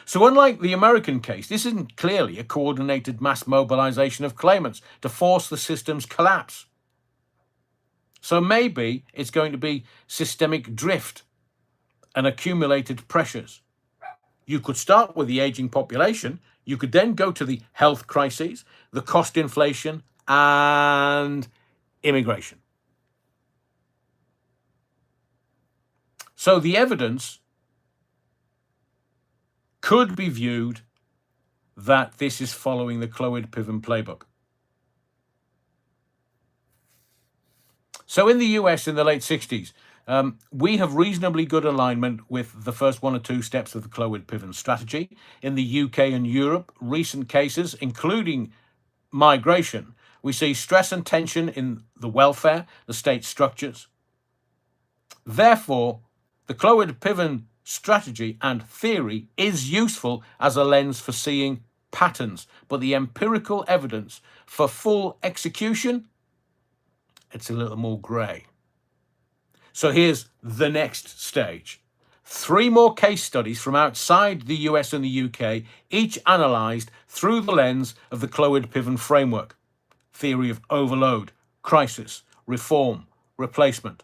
So unlike the American case, this isn't clearly a coordinated mass mobilization of claimants to force the system's collapse. So maybe it's going to be systemic drift and accumulated pressures. You could start with the aging population. You could then go to the health crises, the cost inflation, and immigration. So the evidence could be viewed that this is following the Cloward-Piven playbook. So in the US in the late 60s, we have reasonably good alignment with the first one or two steps of the Cloward-Piven strategy. In the UK and Europe, recent cases, including migration, we see stress and tension in the welfare, the state structures. Therefore, the Cloward-Piven strategy and theory is useful as a lens for seeing patterns, but the empirical evidence for full execution, it's a little more grey. So here's the next stage. 3 more case studies from outside the US and the UK, each analysed through the lens of the Cloward-Piven framework, theory of overload, crisis, reform, replacement.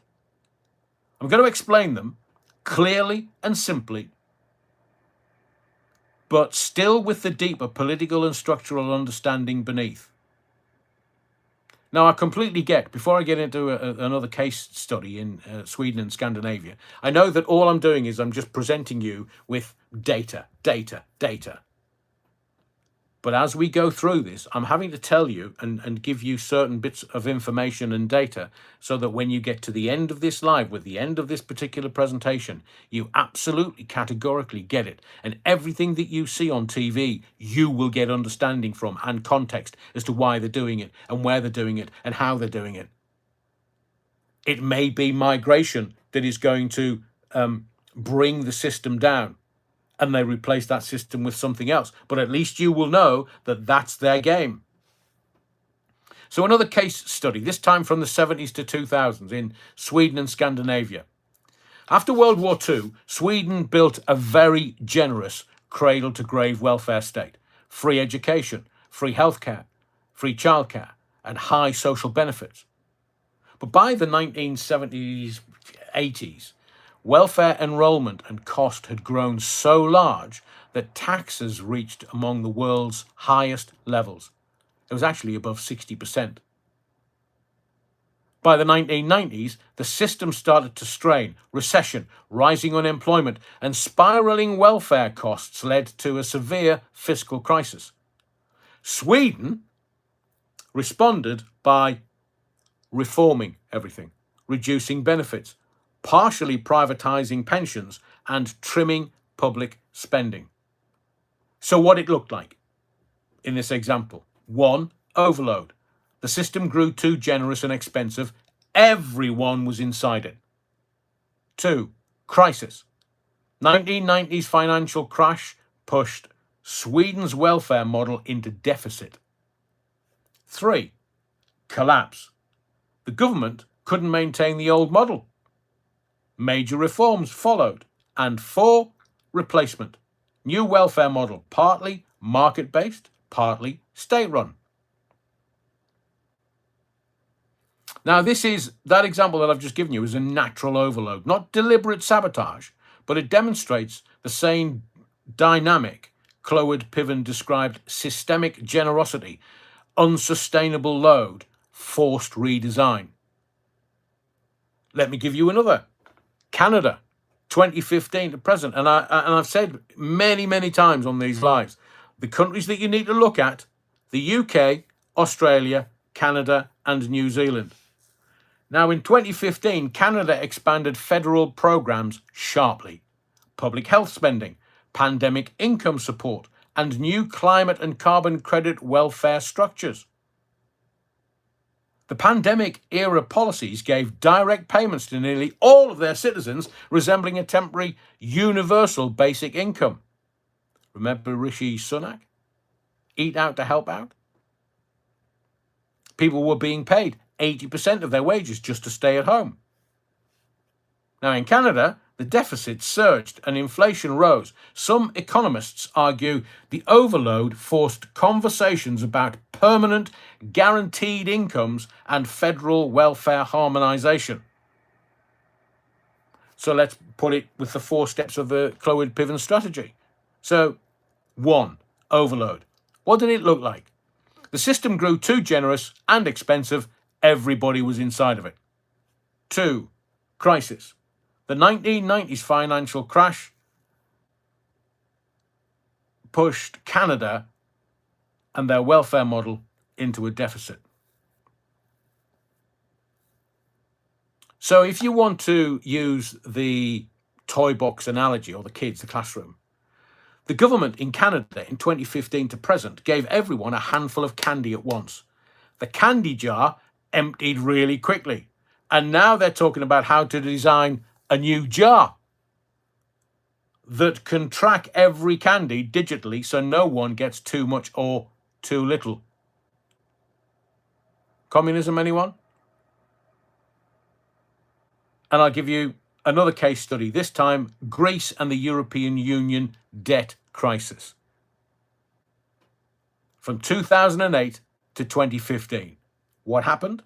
I'm going to explain them clearly and simply, but still with the deeper political and structural understanding beneath. Now, I completely get, before I get into another case study in Sweden and Scandinavia, I know that all I'm doing is I'm just presenting you with data. But as we go through this, I'm having to tell you and give you certain bits of information and data so that when you get to the end of this live, with the end of this particular presentation, you absolutely categorically get it. And everything that you see on TV, you will get understanding from and context as to why they're doing it and where they're doing it and how they're doing it. It may be migration that is going to bring the system down, and they replace that system with something else. But at least you will know that that's their game. So another case study, this time from the 70s to 2000s in Sweden and Scandinavia. After World War II, Sweden built a very generous cradle-to-grave welfare state. Free education, free healthcare, free childcare, and high social benefits. But by the 1970s, 80s, welfare enrollment and cost had grown so large that taxes reached among the world's highest levels. It was actually above 60%. By the 1990s, the system started to strain. Recession, rising unemployment, and spiralling welfare costs led to a severe fiscal crisis. Sweden responded by reforming everything, reducing benefits, partially privatizing pensions, and trimming public spending. So what it looked like in this example: 1, overload. The system grew too generous and expensive. Everyone was inside it. 2, crisis. 1990s financial crash pushed Sweden's welfare model into deficit. 3, collapse. The government couldn't maintain the old model. Major reforms followed. And 4, replacement. New welfare model, partly market-based, partly state-run. Now, that example that I've just given you is a natural overload, not deliberate sabotage, but it demonstrates the same dynamic Cloward-Piven described: systemic generosity, unsustainable load, forced redesign. Let me give you another. Canada, 2015 to present, and I've said many times on these lives, the countries that you need to look at: the UK, Australia, Canada, and New Zealand. Now, in 2015, Canada expanded federal programs sharply. Public health spending, pandemic income support, and new climate and carbon credit welfare structures. The pandemic era policies gave direct payments to nearly all of their citizens, resembling a temporary universal basic income. Remember Rishi Sunak? Eat out to help out? People were being paid 80% of their wages just to stay at home. Now, in Canada, the deficit surged and inflation rose. Some economists argue the overload forced conversations about permanent, guaranteed incomes and federal welfare harmonisation. So let's put it with the 4 steps of the Clwyd-Piven strategy. So, 1, overload. What did it look like? The system grew too generous and expensive. Everybody was inside of it. 2, crisis. The 1990s financial crash pushed Canada and their welfare model into a deficit. So if you want to use the toy box analogy, or the kids, the classroom, the government in Canada in 2015 to present gave everyone a handful of candy at once. The candy jar emptied really quickly. And now they're talking about how to design a new jar that can track every candy digitally so no one gets too much or too little. Communism, anyone? And I'll give you another case study, this time Greece and the European Union debt crisis. From 2008 to 2015. What happened?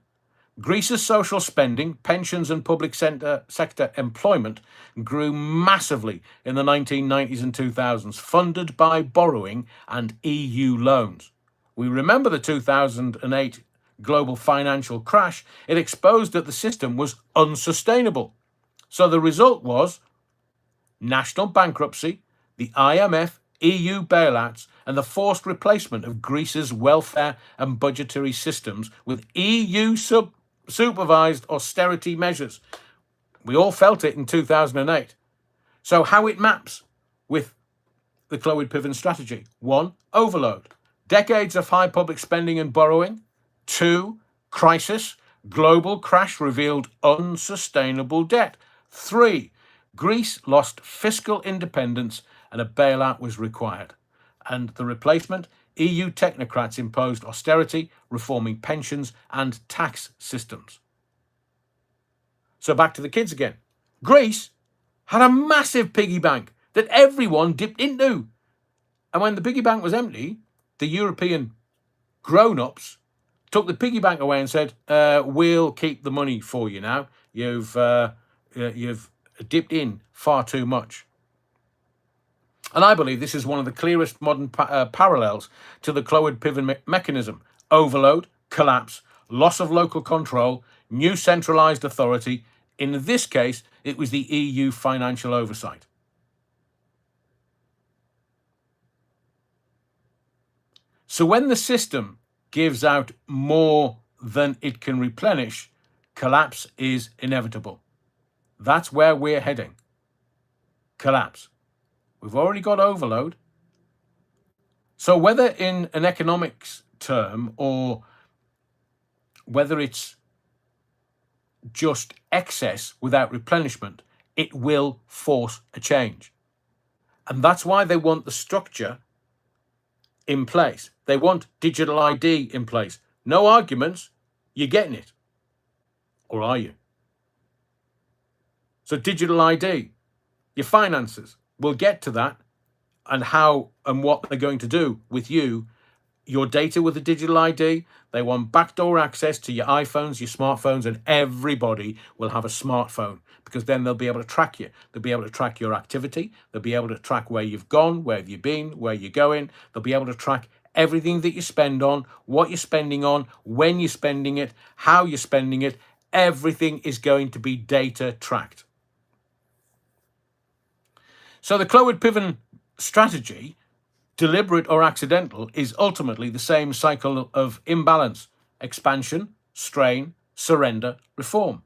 Greece's social spending, pensions and public sector employment grew massively in the 1990s and 2000s, funded by borrowing and EU loans. We remember the 2008 global financial crash. It exposed that the system was unsustainable. So the result was national bankruptcy, the IMF, EU bailouts, and the forced replacement of Greece's welfare and budgetary systems with EU supervised austerity measures. We all felt it in 2008. So how it maps with the Clwyd-Piven strategy. 1, overload. Decades of high public spending and borrowing. 2, crisis. Global crash revealed unsustainable debt. 3, Greece lost fiscal independence and a bailout was required. And the replacement, EU technocrats imposed austerity, reforming pensions and tax systems. So back to the kids again. Greece had a massive piggy bank that everyone dipped into. And when the piggy bank was empty, the European grown-ups took the piggy bank away and said, we'll keep the money for you now. You've dipped in far too much. And I believe this is one of the clearest modern parallels to the Clwyd-Piven mechanism. Overload, collapse, loss of local control, new centralised authority. In this case, it was the EU financial oversight. So when the system gives out more than it can replenish, collapse is inevitable. That's where we're heading. Collapse. We've already got overload. So whether in an economics term or whether it's just excess without replenishment, it will force a change. And that's why they want the structure in place. They want digital ID in place. No arguments. You're getting it. Or are you? So digital ID, your finances. We'll get to that and how and what they're going to do with you, your data with the digital ID. They want backdoor access to your iPhones, your smartphones, and everybody will have a smartphone because then they'll be able to track you. They'll be able to track your activity. They'll be able to track where you've gone, where have you been, where you're going. They'll be able to track everything that you spend on, what you're spending on, when you're spending it, how you're spending it. Everything is going to be data tracked. So the Clwyd-Piven strategy, deliberate or accidental, is ultimately the same cycle of imbalance: expansion, strain, surrender, reform.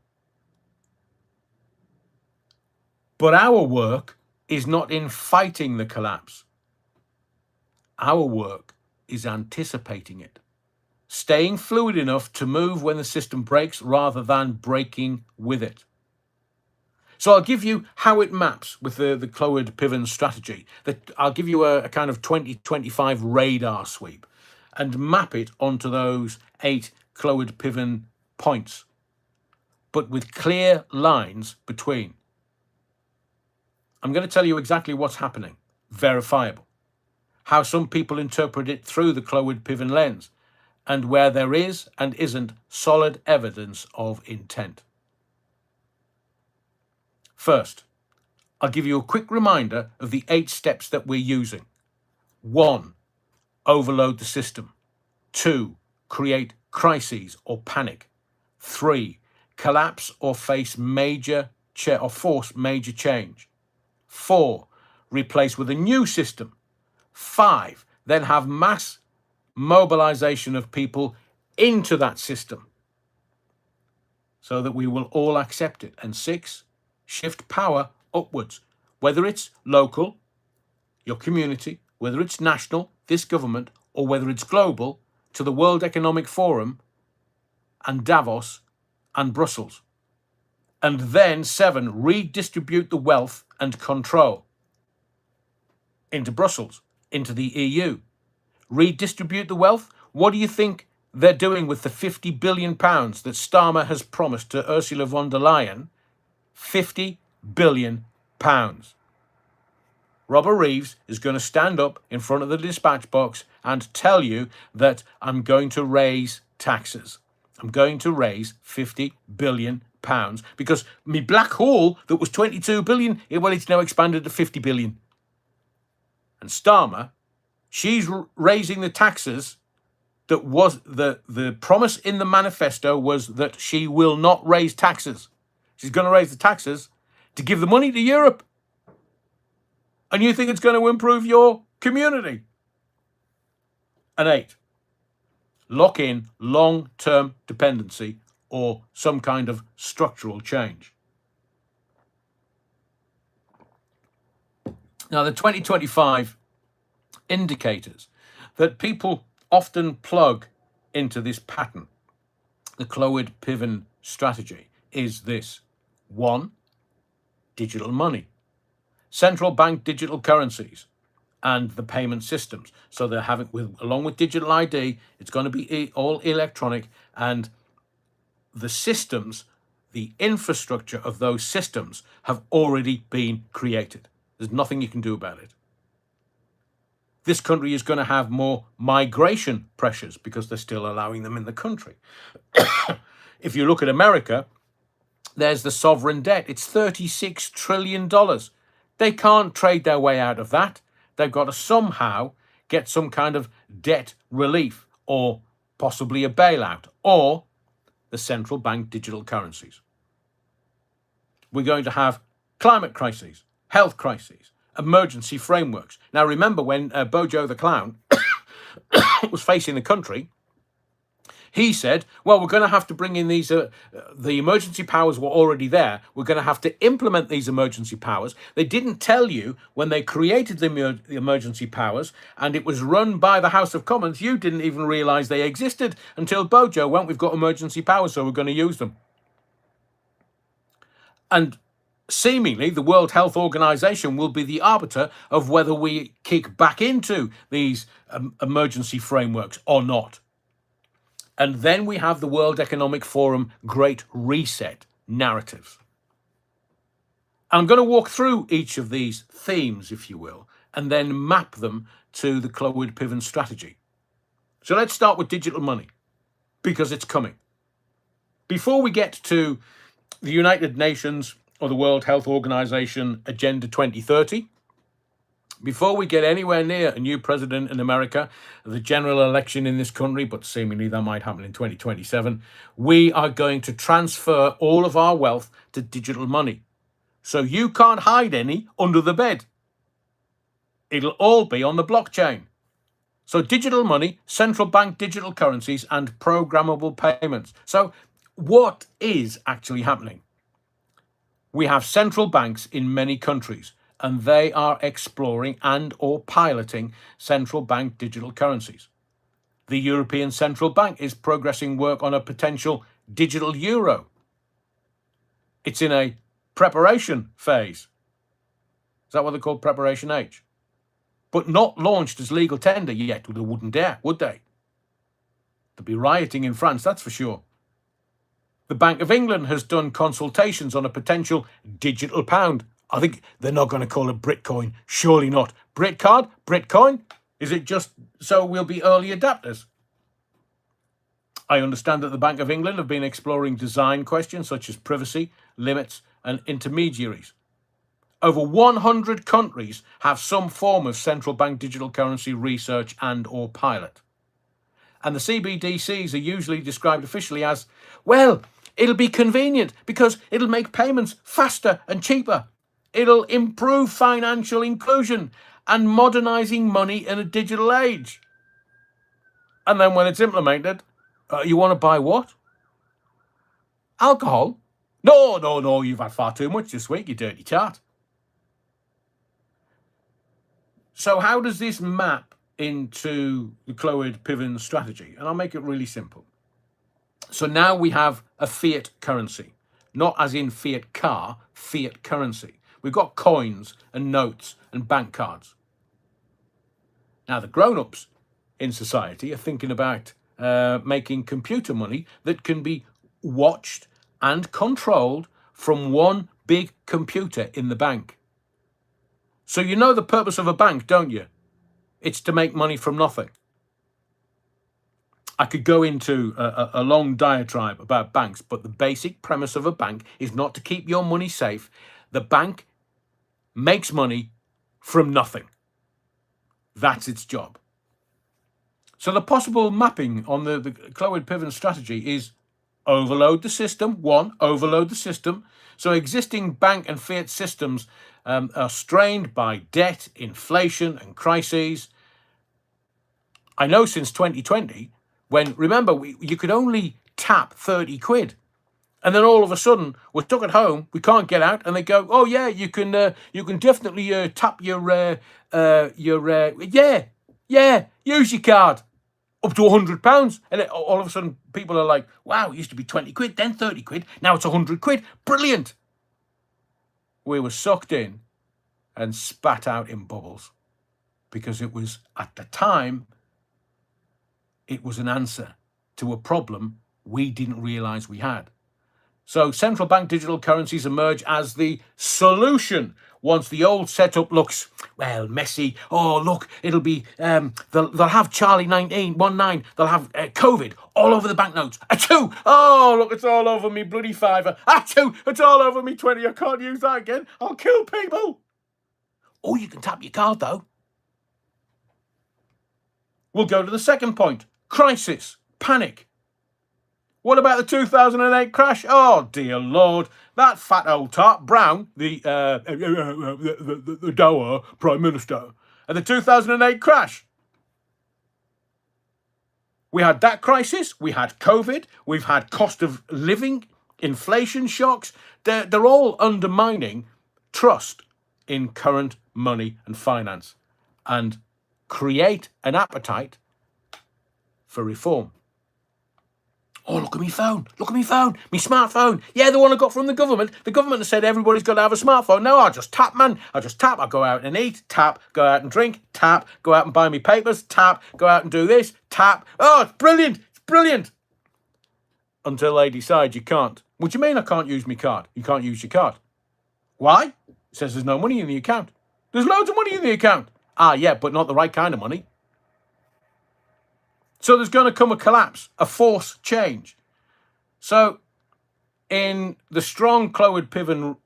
But our work is not in fighting the collapse. Our work is anticipating it. staying fluid enough to move when the system breaks rather than breaking with it. So I'll give you how it maps with the Clywyd Piven strategy. I'll give you a kind of 2025 radar sweep and map it onto those 8 Clywyd Piven points, but with clear lines between. I'm going to tell you exactly what's happening, verifiable, how some people interpret it through the Clywyd Piven lens, and where there is and isn't solid evidence of intent. First, I'll give you a quick reminder of the 8 steps that we're using. 1, overload the system. 2, create crises or panic. 3, collapse or face force major change. 4, replace with a new system. 5, then have mass mobilization of people into that system so that we will all accept it. And 6, shift power upwards, whether it's local, your community, whether it's national, this government, or whether it's global, to the World Economic Forum and Davos and Brussels. And then 7, redistribute the wealth and control into Brussels, into the EU. Redistribute the wealth. What do you think they're doing with the £50 billion that Starmer has promised to Ursula von der Leyen? £50 billion. Robert Reeves is going to stand up in front of the dispatch box and tell you that I'm going to raise taxes. I'm going to raise £50 billion because my black hole that was 22 billion, it's now expanded to 50 billion. And Starmer, she's raising the taxes that was the promise in the manifesto was that she will not raise taxes. She's going to raise the taxes to give the money to Europe. And you think it's going to improve your community? And 8, lock in long-term dependency or some kind of structural change. Now, the 2025 indicators that people often plug into this pattern, the Clywyd Piven strategy, is this. 1, digital money, central bank digital currencies, and the payment systems. So they're having, along with digital ID, it's going to be all electronic, and the systems, the infrastructure of those systems have already been created. There's nothing you can do about it. This country is going to have more migration pressures because they're still allowing them in the country. If you look at America, there's the sovereign debt. It's $36 trillion. They can't trade their way out of that. They've got to somehow get some kind of debt relief or possibly a bailout or the central bank digital currencies. We're going to have climate crises, health crises, emergency frameworks. Now, remember when Bojo the Clown was facing the country, he said, well, we're going to have to bring in these, the emergency powers were already there. We're going to have to implement these emergency powers. They didn't tell you when they created the emergency powers and it was run by the House of Commons. You didn't even realise they existed until Bojo went, we've got emergency powers, so we're going to use them. And seemingly, the World Health Organization will be the arbiter of whether we kick back into these emergency frameworks or not. And then we have the World Economic Forum Great Reset narratives. I'm going to walk through each of these themes, if you will, and then map them to the Clywyd Piven strategy. So let's start with digital money, because it's coming. Before we get to the United Nations or the World Health Organization Agenda 2030, before we get anywhere near a new president in America, the general election in this country, but seemingly that might happen in 2027, we are going to transfer all of our wealth to digital money. So you can't hide any under the bed. It'll all be on the blockchain. So digital money, central bank digital currencies, and programmable payments. So what is actually happening? We have central banks in many countries, and they are exploring and or piloting central bank digital currencies. The European Central Bank is progressing work on a potential digital euro. It's in a preparation phase. Is that what they call preparation H? But not launched as legal tender yet. They wouldn't dare, would they? There'd be rioting in France, that's for sure. The Bank of England has done consultations on a potential digital pound. I think they're not going to call it Britcoin. Surely not. Britcard? Britcoin? Is it just so we'll be early adapters? I understand that the Bank of England have been exploring design questions such as privacy, limits, and intermediaries. Over 100 countries have some form of central bank digital currency research and or pilot. And the CBDCs are usually described officially as, well, it'll be convenient because it'll make payments faster and cheaper. It'll improve financial inclusion and modernising money in a digital age. And then when it's implemented, you want to buy what? Alcohol? No, you've had far too much this week, you dirty tart. So how does this map into the Clwyd Piven strategy? And I'll make it really simple. So now we have a fiat currency, not as in fiat car, fiat currency. We've got coins and notes and bank cards. Now the grown-ups in society are thinking about making computer money that can be watched and controlled from one big computer in the bank. So you know the purpose of a bank, don't you? It's to make money from nothing. I could go into a long diatribe about banks, but the basic premise of a bank is not to keep your money safe. The bank makes money from nothing. That's its job. So the possible mapping on the Clwyd Piven strategy is overload the system. One, overload the system. So existing bank and fiat systems are strained by debt, inflation, and crises. I know since 2020, when, remember, you could only tap 30 quid. And then all of a sudden, we're stuck at home, we can't get out, and they go, oh yeah, you can definitely tap your use your card up to £100. And all of a sudden, people are like, wow, it used to be 20 quid, then 30 quid, now it's 100 quid. Brilliant. We were sucked in and spat out in bubbles because it was, at the time, it was an answer to a problem we didn't realise we had. So central bank digital currencies emerge as the solution once the old setup looks, well, messy. Oh, look, it'll be, they'll have Charlie 19, they'll have COVID all over the banknotes. Achoo! Oh, look, it's all over me bloody fiver. Achoo! It's all over me 20. I can't use that again. I'll kill people. Oh, you can tap your card, though. We'll go to the second point. Crisis. Panic. What about the 2008 crash? Oh, dear Lord. That fat old tart, Brown, the dour Prime Minister, and the 2008 crash. We had that crisis. We had COVID. We've had cost of living, inflation shocks. They're all undermining trust in current money and finance and create an appetite for reform. Oh, look at me phone. Look at me phone. Me smartphone. Yeah, the one I got from the government. The government has said everybody's got to have a smartphone. No, I just tap, man. I just tap. I go out and eat. Tap. Go out and drink. Tap. Go out and buy me papers. Tap. Go out and do this. Tap. Oh, it's brilliant. It's brilliant. Until they decide you can't. What do you mean I can't use my card? You can't use your card. Why? It says there's no money in the account. There's loads of money in the account. Ah, yeah, but not the right kind of money. So there's going to come a collapse, a force change. So in the strong Clwyd Piven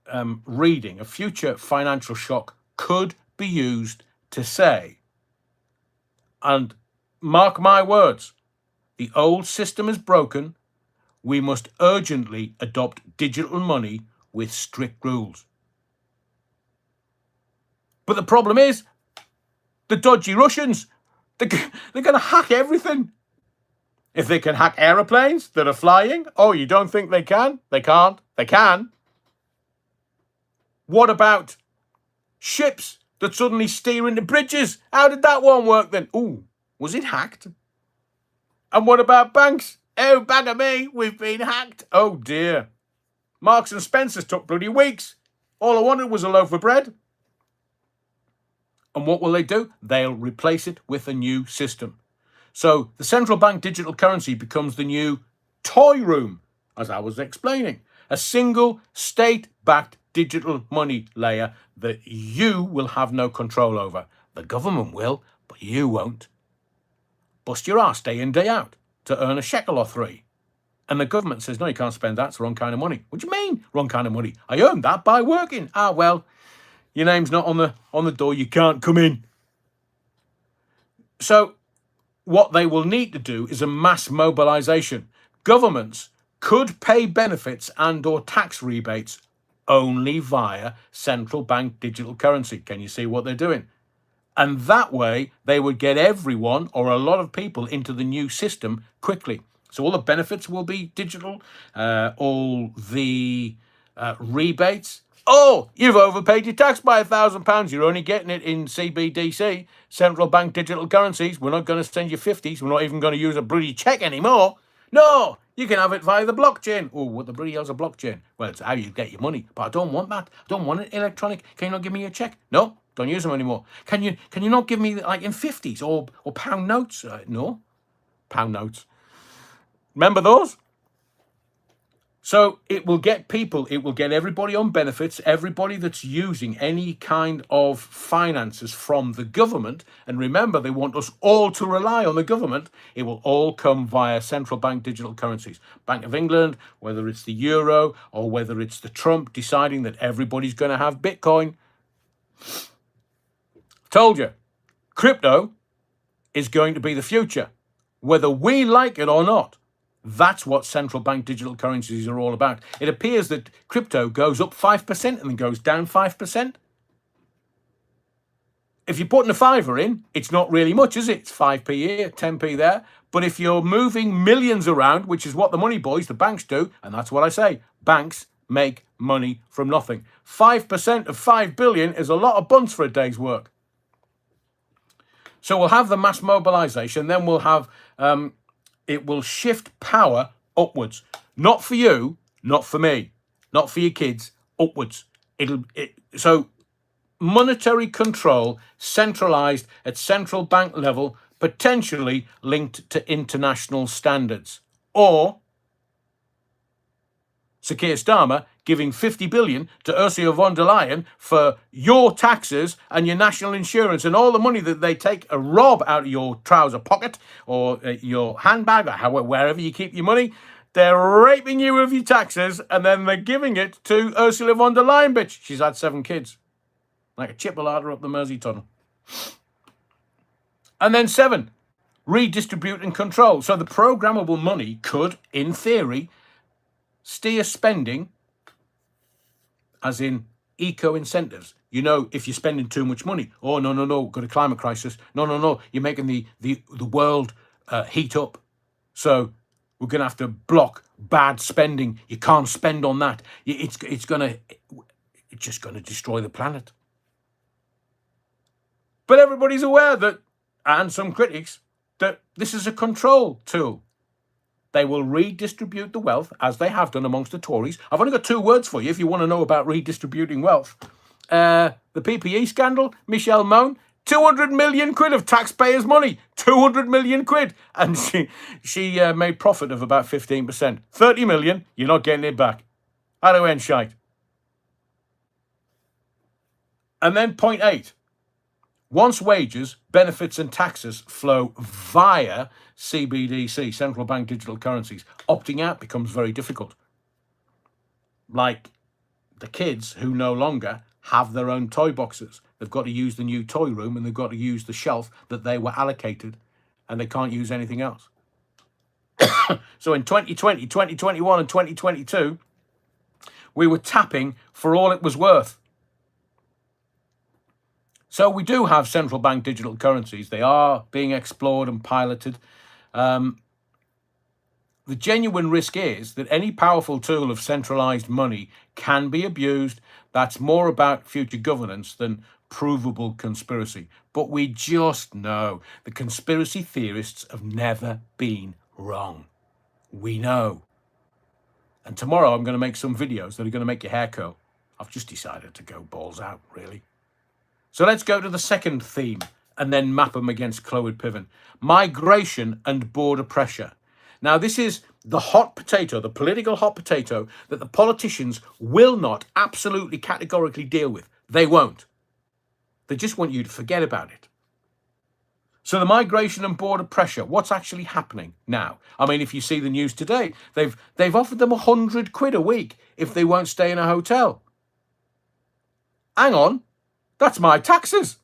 reading, a future financial shock could be used to say, and mark my words, the old system is broken. We must urgently adopt digital money with strict rules. But the problem is, the dodgy Russians, they're going to hack everything. If they can hack aeroplanes that are flying, oh, you don't think they can? They can't. They can. What about ships that suddenly steer into bridges? How did that one work then? Ooh, was it hacked? And what about banks? Oh, bugger me, we've been hacked. Oh dear. Marks and Spencer's took bloody weeks. All I wanted was a loaf of bread. And what will they do? They'll replace it with a new system. So the central bank digital currency becomes the new toy room, as I was explaining. A single state-backed digital money layer that you will have no control over. The government will, but you won't. Bust your ass day in, day out to earn a shekel or three. And the government says, no, you can't spend that. It's the wrong kind of money. What do you mean, wrong kind of money? I earned that by working. Ah, well, your name's not on the door. You can't come in. So what they will need to do is a mass mobilization. Governments could pay benefits and or tax rebates only via central bank digital currency. Can you see what they're doing? And that way they would get everyone or a lot of people into the new system quickly. So all the benefits will be digital, all the rebates. Oh, you've overpaid your tax by £1,000. You're only getting it in CBDC, central bank digital currencies. We're not going to send you 50s. We're not even going to use a bloody check anymore. No, you can have it via the blockchain. Oh, what the bloody hell's a blockchain? Well, it's how you get your money. But I don't want that. I don't want it electronic. Can you not give me a check? No, don't use them anymore. Can you not give me like in 50s or pound notes? No, pound notes. Remember those? So it will get people, it will get everybody on benefits, everybody that's using any kind of finances from the government. And remember, they want us all to rely on the government. It will all come via central bank digital currencies. Bank of England, whether it's the euro or whether it's the Trump deciding that everybody's going to have Bitcoin. Told you, crypto is going to be the future, whether we like it or not. That's what central bank digital currencies are all about. It appears that crypto goes up 5% and then goes down 5%. If you're putting a fiver in, it's not really much, is it? It's 5p here, 10p there. But if you're moving millions around, which is what the money boys, the banks do, and that's what I say, banks make money from nothing. 5% of 5 billion is a lot of bunts for a day's work. So we'll have the mass mobilization, then we'll have... it will shift power upwards. Not for you, not for me, not for your kids, upwards. So monetary control centralized at central bank level, potentially linked to international standards. Or Sir Keir Starmer giving 50 billion to Ursula von der Leyen for your taxes and your national insurance and all the money that they take a rob out of your trouser pocket or your handbag or wherever you keep your money. They're raping you with your taxes and then they're giving it to Ursula von der Leyen, bitch. She's had 7 kids. Like a chipolata up the Mersey tunnel. And then 7, redistribute and control. So the programmable money could, in theory, steer spending, as in eco-incentives. You know, if you're spending too much money, oh, no, got a climate crisis. No, you're making the world heat up. So we're going to have to block bad spending. You can't spend on that. It's just going to destroy the planet. But everybody's aware that, and some critics, that this is a control tool. They will redistribute the wealth, as they have done amongst the Tories. I've only got 2 words for you if you want to know about redistributing wealth. The PPE scandal, Michelle Mone, 200 million quid of taxpayers' money. 200 million quid. And she made profit of about 15%. 30 million, you're not getting it back. How do I end shite? And then point 8. Once wages, benefits and taxes flow via CBDC, central bank digital currencies, opting out becomes very difficult. Like the kids who no longer have their own toy boxes. They've got to use the new toy room and they've got to use the shelf that they were allocated and they can't use anything else. So in 2020, 2021 and 2022, we were tapping for all it was worth. So we do have central bank digital currencies. They are being explored and piloted. The genuine risk is that any powerful tool of centralized money can be abused. That's more about future governance than provable conspiracy. But we just know the conspiracy theorists have never been Wrong. We know. And tomorrow I'm going to make some videos that are going to make your hair curl. I've just decided to go balls out, really. So let's go to the second theme and then map them against Clwyd Piven. Migration and border pressure. Now, this is the hot potato, the political hot potato that the politicians will not absolutely categorically deal with. They won't. They just want you to forget about it. So the migration and border pressure, what's actually happening now? I mean, if you see the news today, they've offered them £100 a week if they won't stay in a hotel. Hang on, that's my taxes.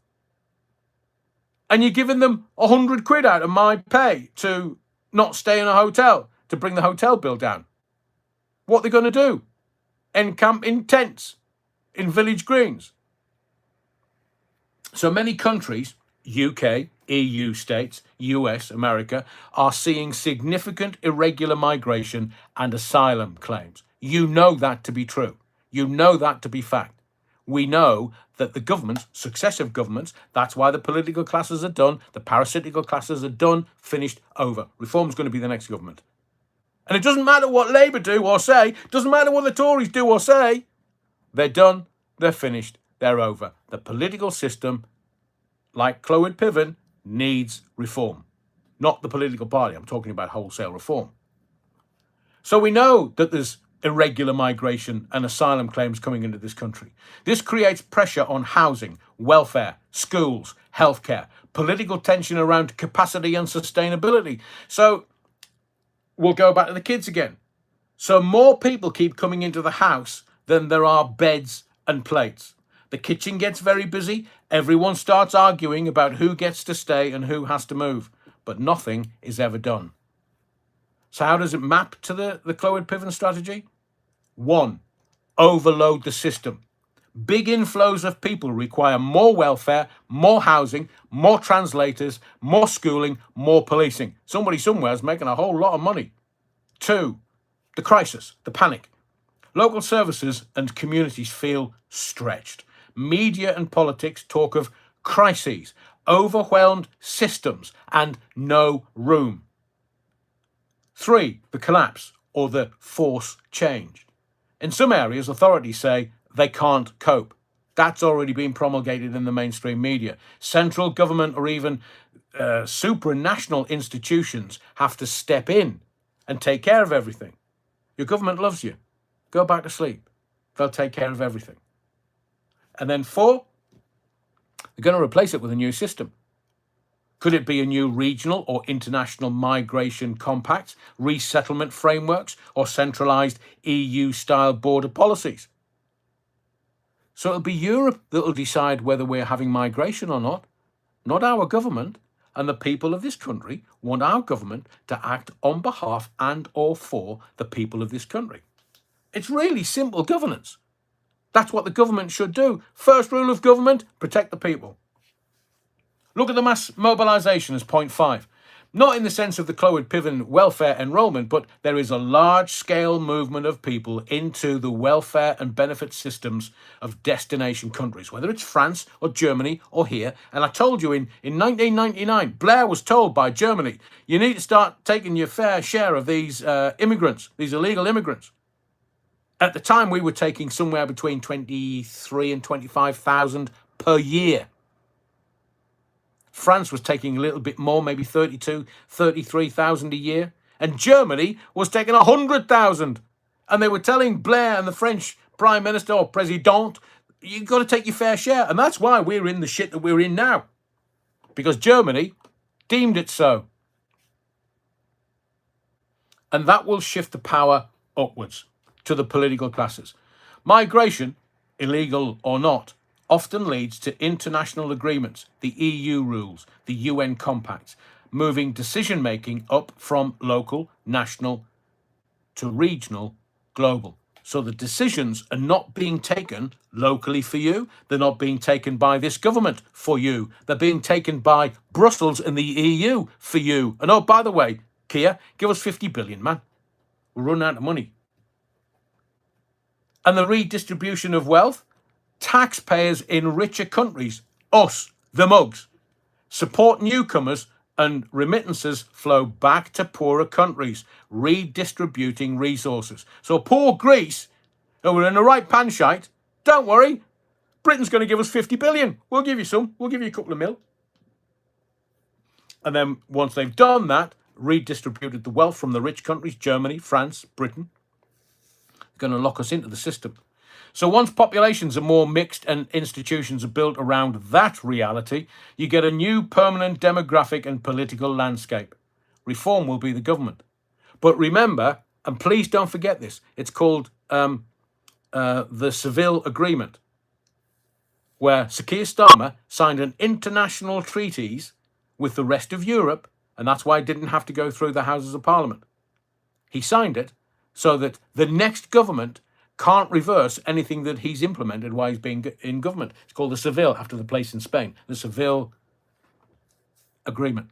And you're giving them £100 out of my pay to not stay in a hotel, to bring the hotel bill down. What are they going to do? Encamp in tents, in village greens. So many countries, UK, EU states, US, America, are seeing significant irregular migration and asylum claims. You know that to be true. You know that to be fact. We know that the governments, successive governments, that's why the political classes are done, the parasitical classes are done, finished, over. Reform's going to be the next government. And it doesn't matter what Labour do or say, doesn't matter what the Tories do or say, they're done, they're finished, they're over. The political system, like Clwyd Piven, needs reform. Not the political party, I'm talking about wholesale reform. So we know that there's irregular migration and asylum claims coming into this country. This creates pressure on housing, welfare, schools, healthcare, political tension around capacity and sustainability. So we'll go back to the kids again. So more people keep coming into the house than there are beds and plates. The kitchen gets very busy. Everyone starts arguing about who gets to stay and who has to move. But nothing is ever done. So how does it map to the Clwyd Piven strategy? 1, overload the system. Big inflows of people require more welfare, more housing, more translators, more schooling, more policing. Somebody somewhere is making a whole lot of money. 2, the crisis, the panic. Local services and communities feel stretched. Media and politics talk of crises, overwhelmed systems, and no room. 3, the collapse or the force change. In some areas, authorities say they can't cope. That's already been promulgated in the mainstream media. Central government or even supranational institutions have to step in and take care of everything. Your government loves you. Go back to sleep. They'll take care of everything. And then 4, they're going to replace it with a new system. Could it be a new regional or international migration compact, resettlement frameworks, or centralised EU-style border policies? So it'll be Europe that will decide whether we're having migration or not our government. And the people of this country want our government to act on behalf and or for the people of this country. It's really simple governance. That's what the government should do. First rule of government, protect the people. Look at the mass mobilisation as point 5. Not in the sense of the Clwyd Piven welfare enrolment, but there is a large-scale movement of people into the welfare and benefit systems of destination countries, whether it's France or Germany or here. And I told you in 1999, Blair was told by Germany, you need to start taking your fair share of these immigrants, these illegal immigrants. At the time, we were taking somewhere between 23 and 25,000 per year. France was taking a little bit more, maybe 32, 33,000 a year. And Germany was taking 100,000. And they were telling Blair and the French Prime Minister or President, you've got to take your fair share. And that's why we're in the shit that we're in now. Because Germany deemed it so. And that will shift the power upwards to the political classes. Migration, illegal or not, often leads to international agreements, the EU rules, the UN compacts, moving decision-making up from local, national to regional, global. So the decisions are not being taken locally for you. They're not being taken by this government for you. They're being taken by Brussels and the EU for you. And oh, by the way, Kia, give us 50 billion, man. We're running out of money. And the redistribution of wealth, taxpayers in richer countries, us, the mugs, support newcomers and remittances flow back to poorer countries, redistributing resources. So poor Greece, who were in the right panshite, don't worry, Britain's going to give us 50 billion. We'll give you some. We'll give you a couple of mil. And then once they've done that, redistributed the wealth from the rich countries, Germany, France, Britain, going to lock us into the system. So once populations are more mixed and institutions are built around that reality, you get a new permanent demographic and political landscape. Reform will be the government. But remember, and please don't forget this, it's called the Seville Agreement, where Sir Keir Starmer signed an international treaties with the rest of Europe, and that's why it didn't have to go through the Houses of Parliament. He signed it so that the next government can't reverse anything that he's implemented while he's being in government. It's called the Seville, after the place in Spain, the Seville Agreement.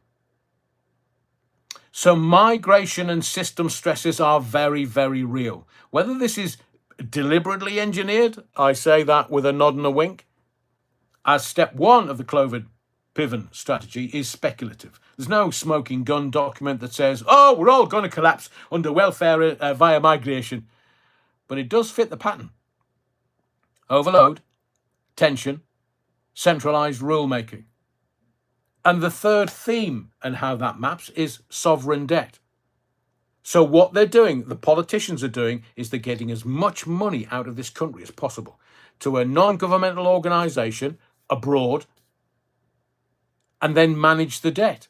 So migration and system stresses are very, very real. Whether this is deliberately engineered, I say that with a nod and a wink, as step one of the Clover-Piven strategy, is speculative. There's no smoking gun document that says, oh, we're all going to collapse under welfare via migration. But it does fit the pattern. Overload, tension, centralised rule-making. And the third theme and how that maps is sovereign debt. So what they're doing, the politicians are doing, is they're getting as much money out of this country as possible to a non-governmental organisation abroad and then manage the debt.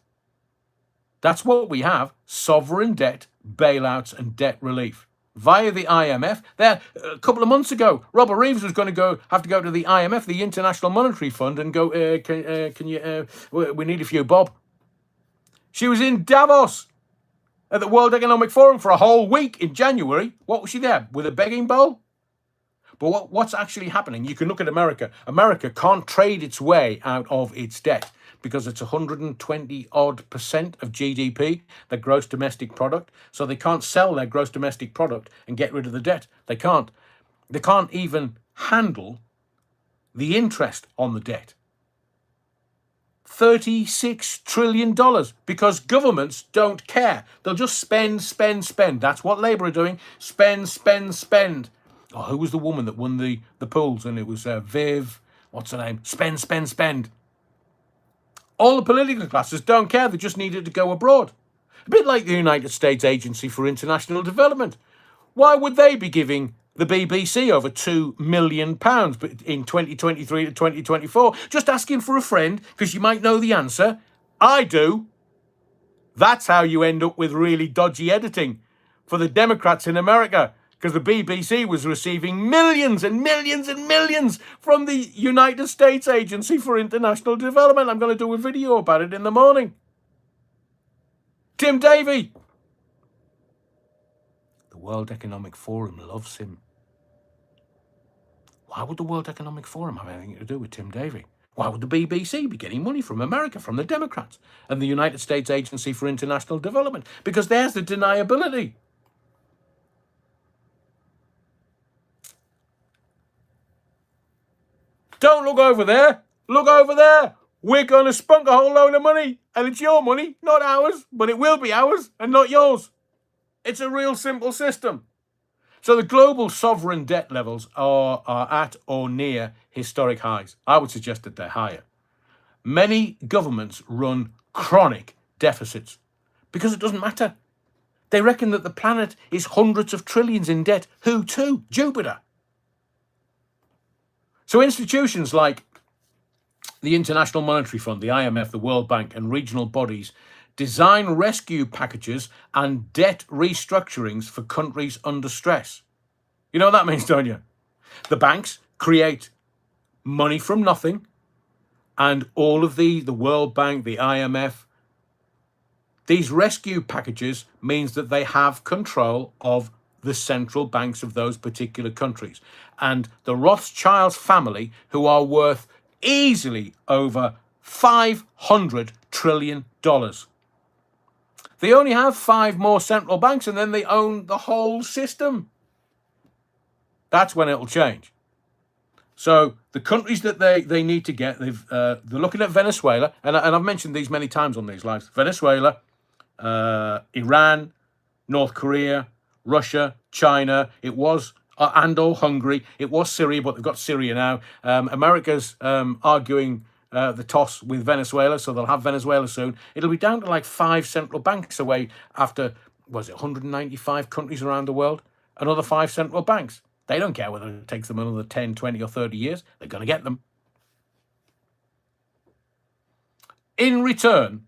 That's what we have, sovereign debt, bailouts and debt relief. Via the IMF. There, a couple of months ago, Robert Reeves was going to have to go to the IMF, the International Monetary Fund, and go, can you, we need a few bob. She was in Davos at the World Economic Forum for a whole week in January. What was she there? With a begging bowl? But what's actually happening? You can look at America. America can't trade its way out of its debt because it's 120-odd% of GDP, their gross domestic product. So they can't sell their gross domestic product and get rid of the debt. They can't. They can't even handle the interest on the debt. $36 trillion because governments don't care. They'll just spend, spend, spend. That's what Labour are doing. Spend, spend, spend. Oh, who was the woman that won the polls? And it was Viv, what's her name? Spend, spend, spend. All the political classes don't care. They just need it to go abroad. A bit like the United States Agency for International Development. Why would they be giving the BBC over £2 million in 2023 to 2024? Just asking for a friend, because you might know the answer. I do. That's how you end up with really dodgy editing for the Democrats in America, because the BBC was receiving millions and millions and millions from the United States Agency for International Development. I'm going to do a video about it in the morning. Tim Davey. The World Economic Forum loves him. Why would the World Economic Forum have anything to do with Tim Davey? Why would the BBC be getting money from America, from the Democrats, and the United States Agency for International Development? Because there's the deniability. Don't look over there. Look over there. We're going to spunk a whole load of money. And it's your money, not ours. But it will be ours and not yours. It's a real simple system. So the global sovereign debt levels are at or near historic highs. I would suggest that they're higher. Many governments run chronic deficits because it doesn't matter. They reckon that the planet is hundreds of trillions in debt. Who to? Jupiter. So institutions like the International Monetary Fund, the IMF, the World Bank, and regional bodies design rescue packages and debt restructurings for countries under stress. You know what that means, don't you? The banks create money from nothing, and all of the World Bank, the IMF, these rescue packages means that they have control of the central banks of those particular countries. And the Rothschild family, who are worth easily over $500 trillion. They only have 5 more central banks and then they own the whole system. That's when it'll change. So the countries that they need to get, they're looking at Venezuela, and I've mentioned these many times on these lives. Venezuela, Iran, North Korea, Russia, China. It was and/or Hungary. It was Syria, but they've got Syria now. America's arguing the toss with Venezuela, so they'll have Venezuela soon. It'll be down to like 5 central banks away after, was it 195 countries around the world? Another 5 central banks. They don't care whether it takes them another 10, 20 or 30 years. They're going to get them. In return,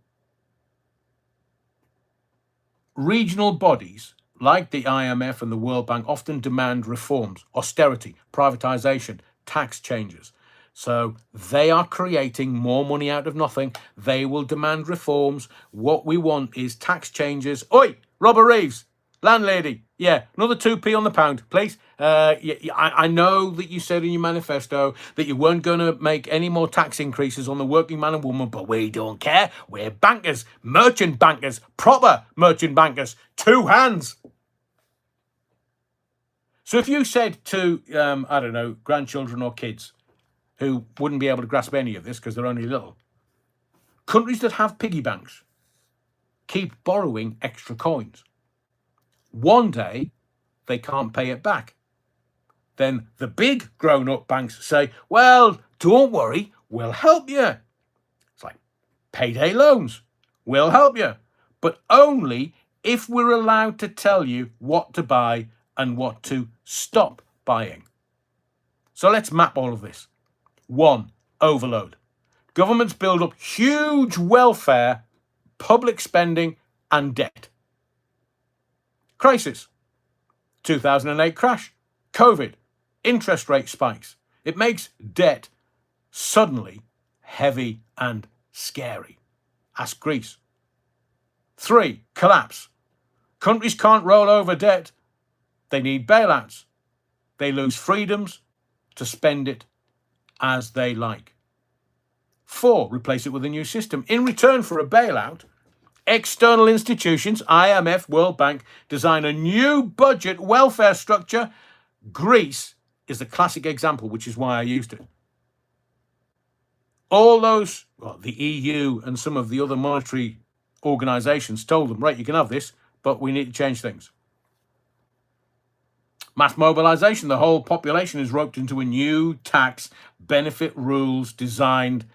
regional bodies like the IMF and the World Bank often demand reforms, austerity, privatization, tax changes. So they are creating more money out of nothing. They will demand reforms. What we want is tax changes. Oi, Robert Reeves, landlady, yeah, another 2p on the pound, please. I know that you said in your manifesto that you weren't going to make any more tax increases on the working man and woman, but we don't care. We're bankers, merchant bankers, proper merchant bankers, 2 hands. So if you said to, I don't know, grandchildren or kids who wouldn't be able to grasp any of this because they're only little, countries that have piggy banks keep borrowing extra coins. One day, they can't pay it back. Then the big grown-up banks say, well, don't worry, we'll help you. It's like payday loans. We'll help you. But only if we're allowed to tell you what to buy and what to stop buying. So let's map all of this. 1, overload. Governments build up huge welfare, public spending, and debt. Crisis. 2008 crash. COVID. Interest rate spikes. It makes debt suddenly heavy and scary. Ask Greece. 3, collapse. Countries can't roll over debt. They need bailouts. They lose freedoms to spend it as they like. 4, replace it with a new system. In return for a bailout, external institutions, IMF, World Bank, design a new budget welfare structure. Greece is the classic example, which is why I used it. All those, well, the EU and some of the other monetary organizations told them, right, you can have this, but we need to change things. Mass mobilization, the whole population is roped into a new tax benefit rules designed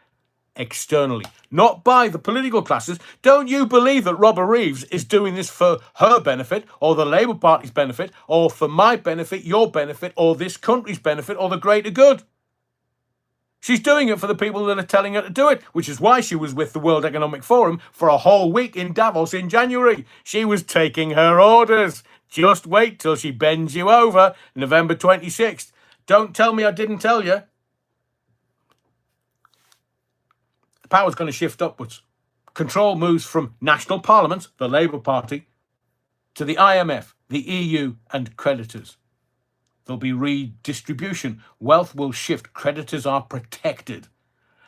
externally, not by the political classes. Don't you believe that Robert Reeves is doing this for her benefit, or the Labour Party's benefit, or for my benefit, your benefit, or this country's benefit, or the greater good? She's doing it for the people that are telling her to do it, which is why she was with the World Economic Forum for a whole week in Davos in January. She was taking her orders. Just wait till she bends you over, November 26th. Don't tell me I didn't tell you. The power's going to shift upwards. Control moves from national parliaments, the Labour Party, to the IMF, the EU, and creditors. There'll be redistribution. Wealth will shift. Creditors are protected.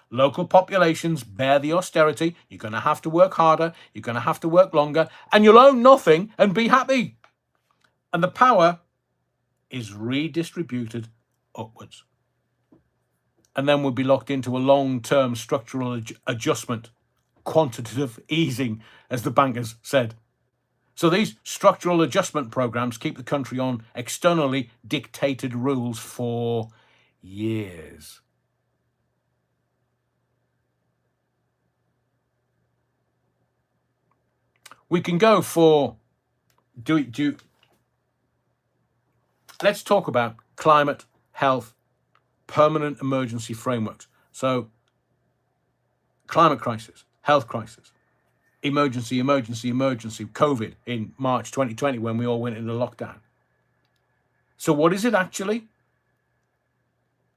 Local populations bear the austerity. You're going to have to work harder. You're going to have to work longer. And you'll own nothing and be happy. And the power is redistributed upwards. And then we'll be locked into a long-term structural adjustment, quantitative easing, as the bankers said. So these structural adjustment programs keep the country on externally dictated rules for years. We can go for let's talk about climate, health, permanent emergency frameworks. So climate crisis, health crisis, emergency, COVID in March 2020 when we all went into lockdown. So what is it actually?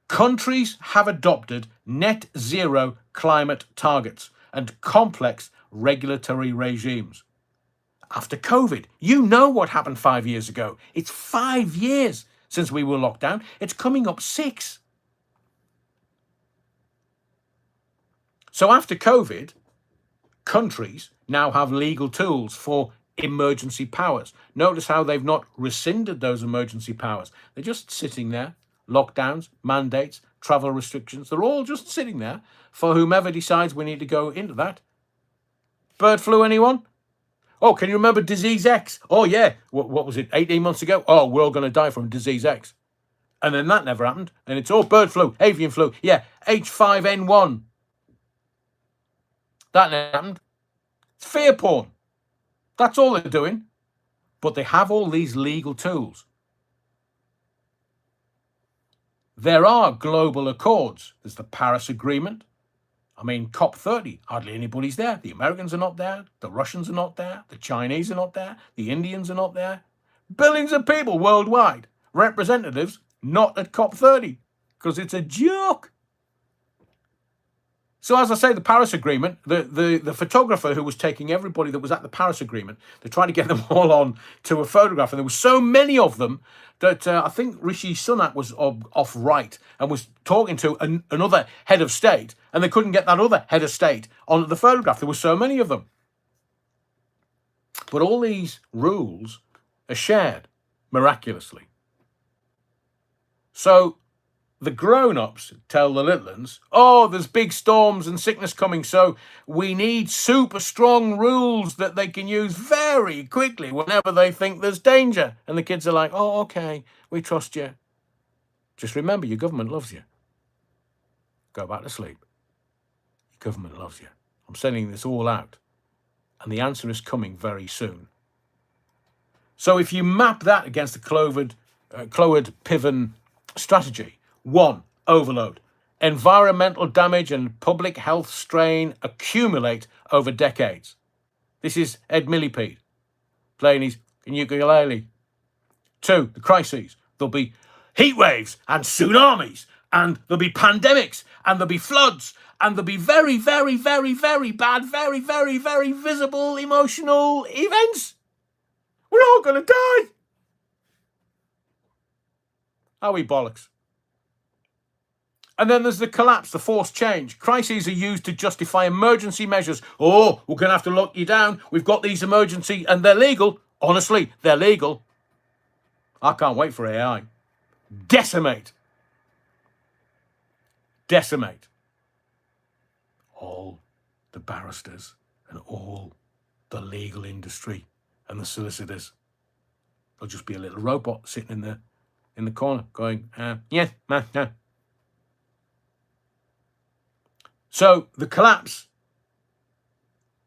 Countries have adopted net zero climate targets and complex regulatory regimes. After COVID, you know what happened 5 years ago. It's 5 years since we were locked down. It's coming up 6. So after COVID, countries now have legal tools for emergency powers. Notice how they've not rescinded those emergency powers. They're just sitting there, lockdowns, mandates, travel restrictions. They're all just sitting there for whomever decides we need to go into that. Bird flu, anyone? Oh, can you remember disease X? Oh, yeah. What was it, 18 months ago? Oh, we're all going to die from disease X. And then that never happened. And it's all bird flu, avian flu. Yeah, H5N1. That never happened. It's fear porn. That's all they're doing. But they have all these legal tools. There are global accords. There's the Paris Agreement. I mean, COP30, hardly anybody's there. The Americans are not there. The Russians are not there. The Chinese are not there. The Indians are not there. Billions of people worldwide. Representatives not at COP30 because it's a joke. So as I say, the Paris Agreement, the photographer who was taking everybody that was at the Paris Agreement, they tried to get them all on to a photograph, and there were so many of them that I think Rishi Sunak was off right and was talking to another head of state, and they couldn't get that other head of state onto the photograph. There were so many of them. But all these rules are shared miraculously. So the grown-ups tell the little ones, oh, there's big storms and sickness coming, so we need super strong rules that they can use very quickly whenever they think there's danger. And the kids are like, oh, okay, we trust you. Just remember, your government loves you. Go back to sleep. Your government loves you. I'm sending this all out. And the answer is coming very soon. So if you map that against the Cloward-Piven strategy, 1, overload. Environmental damage and public health strain accumulate over decades. This is Ed Millipede playing his ukulele. 2, the crises. There'll be heat waves and tsunamis, and there'll be pandemics, and there'll be floods, and there'll be very, very, very, very bad, very, very, very visible emotional events. We're all going to die. Are we bollocks? And then there's the collapse, the forced change. Crises are used to justify emergency measures. Oh, we're going to have to lock you down. We've got these emergency, and they're legal. Honestly, they're legal. I can't wait for AI. Decimate. Decimate. All the barristers and all the legal industry and the solicitors. There'll just be a little robot sitting in the corner going, yes, no. So the collapse,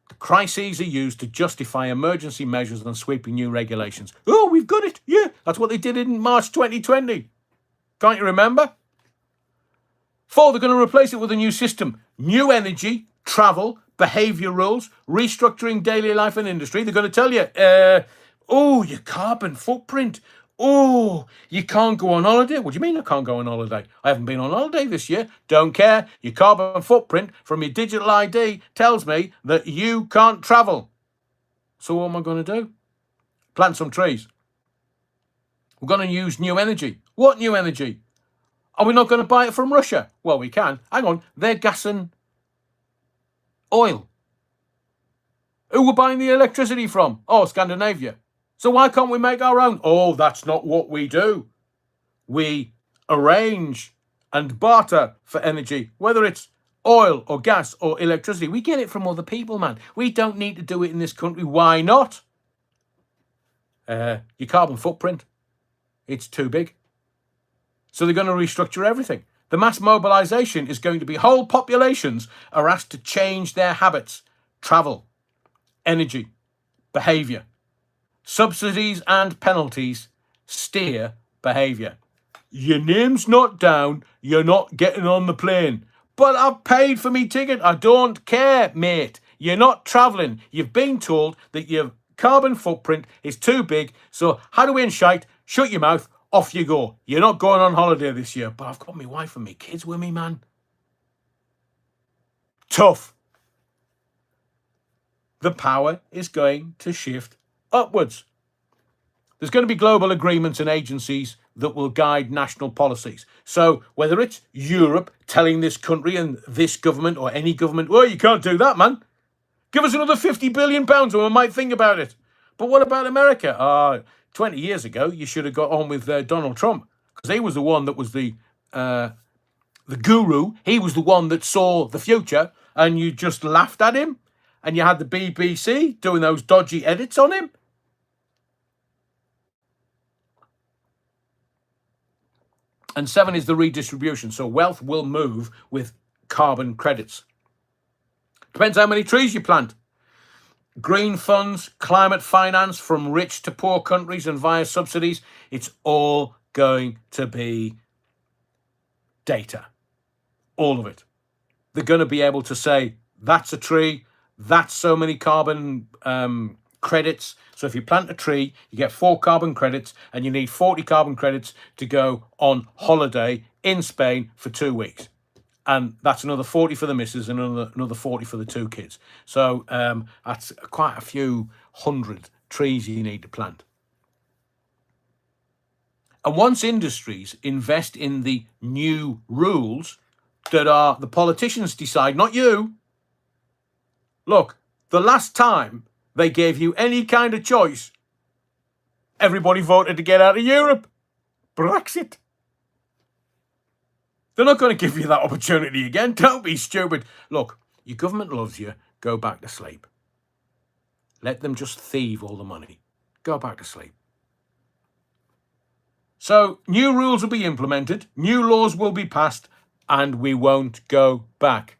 the crises are used to justify emergency measures and sweeping new regulations. Oh, we've got it. Yeah, that's what they did in March 2020. Can't you remember? 4, they're going to replace it with a new system. New energy, travel, behaviour rules, restructuring daily life and industry. They're going to tell you, your carbon footprint. Oh, you can't go on holiday. What do you mean I can't go on holiday? I haven't been on holiday this year. Don't care. Your carbon footprint from your digital ID tells me that you can't travel. So what am I going to do? Plant some trees. We're going to use new energy. What new energy? Are we not going to buy it from Russia? Well, we can. Hang on. They're gas and oil. Who we're buying the electricity from? Oh, Scandinavia. So why can't we make our own? Oh, that's not what we do. We arrange and barter for energy, whether it's oil or gas or electricity. We get it from other people, man. We don't need to do it in this country. Why not? Your carbon footprint, it's too big. So they're going to restructure everything. The mass mobilization is going to be whole populations are asked to change their habits, travel, energy, behavior. Subsidies and penalties steer behaviour. Your name's not down, you're not getting on the plane. But I've paid for me ticket. I don't care, mate. You're not travelling. You've been told that your carbon footprint is too big. So how do we shite? Shut your mouth, off you go. You're not going on holiday this year. But I've got my wife and my kids with me, man. Tough. The power is going to shift upwards. There's going to be global agreements and agencies that will guide national policies. So whether it's Europe telling this country and this government or any government, well, you can't do that, man. Give us another £50 billion and we might think about it. But what about America? 20 years ago, you should have got on with Donald Trump because he was the one that was the the guru, he was the one that saw the future, and you just laughed at him, and you had the BBC doing those dodgy edits on him. And 7 is the redistribution. So wealth will move with carbon credits. Depends how many trees you plant. Green funds, climate finance from rich to poor countries and via subsidies, it's all going to be data. All of it. They're going to be able to say, that's a tree, that's so many carbon credits. So if you plant a tree, you get 4 carbon credits, and you need 40 carbon credits to go on holiday in Spain for 2 weeks. And that's another 40 for the missus and another 40 for the 2 kids. So that's quite a few hundred trees you need to plant. And once industries invest in the new rules that are the politicians decide, not you. Look, the last time they gave you any kind of choice, everybody voted to get out of Europe. Brexit. They're not going to give you that opportunity again. Don't be stupid. Look, your government loves you. Go back to sleep. Let them just thieve all the money. Go back to sleep. So new rules will be implemented, new laws will be passed, and we won't go back.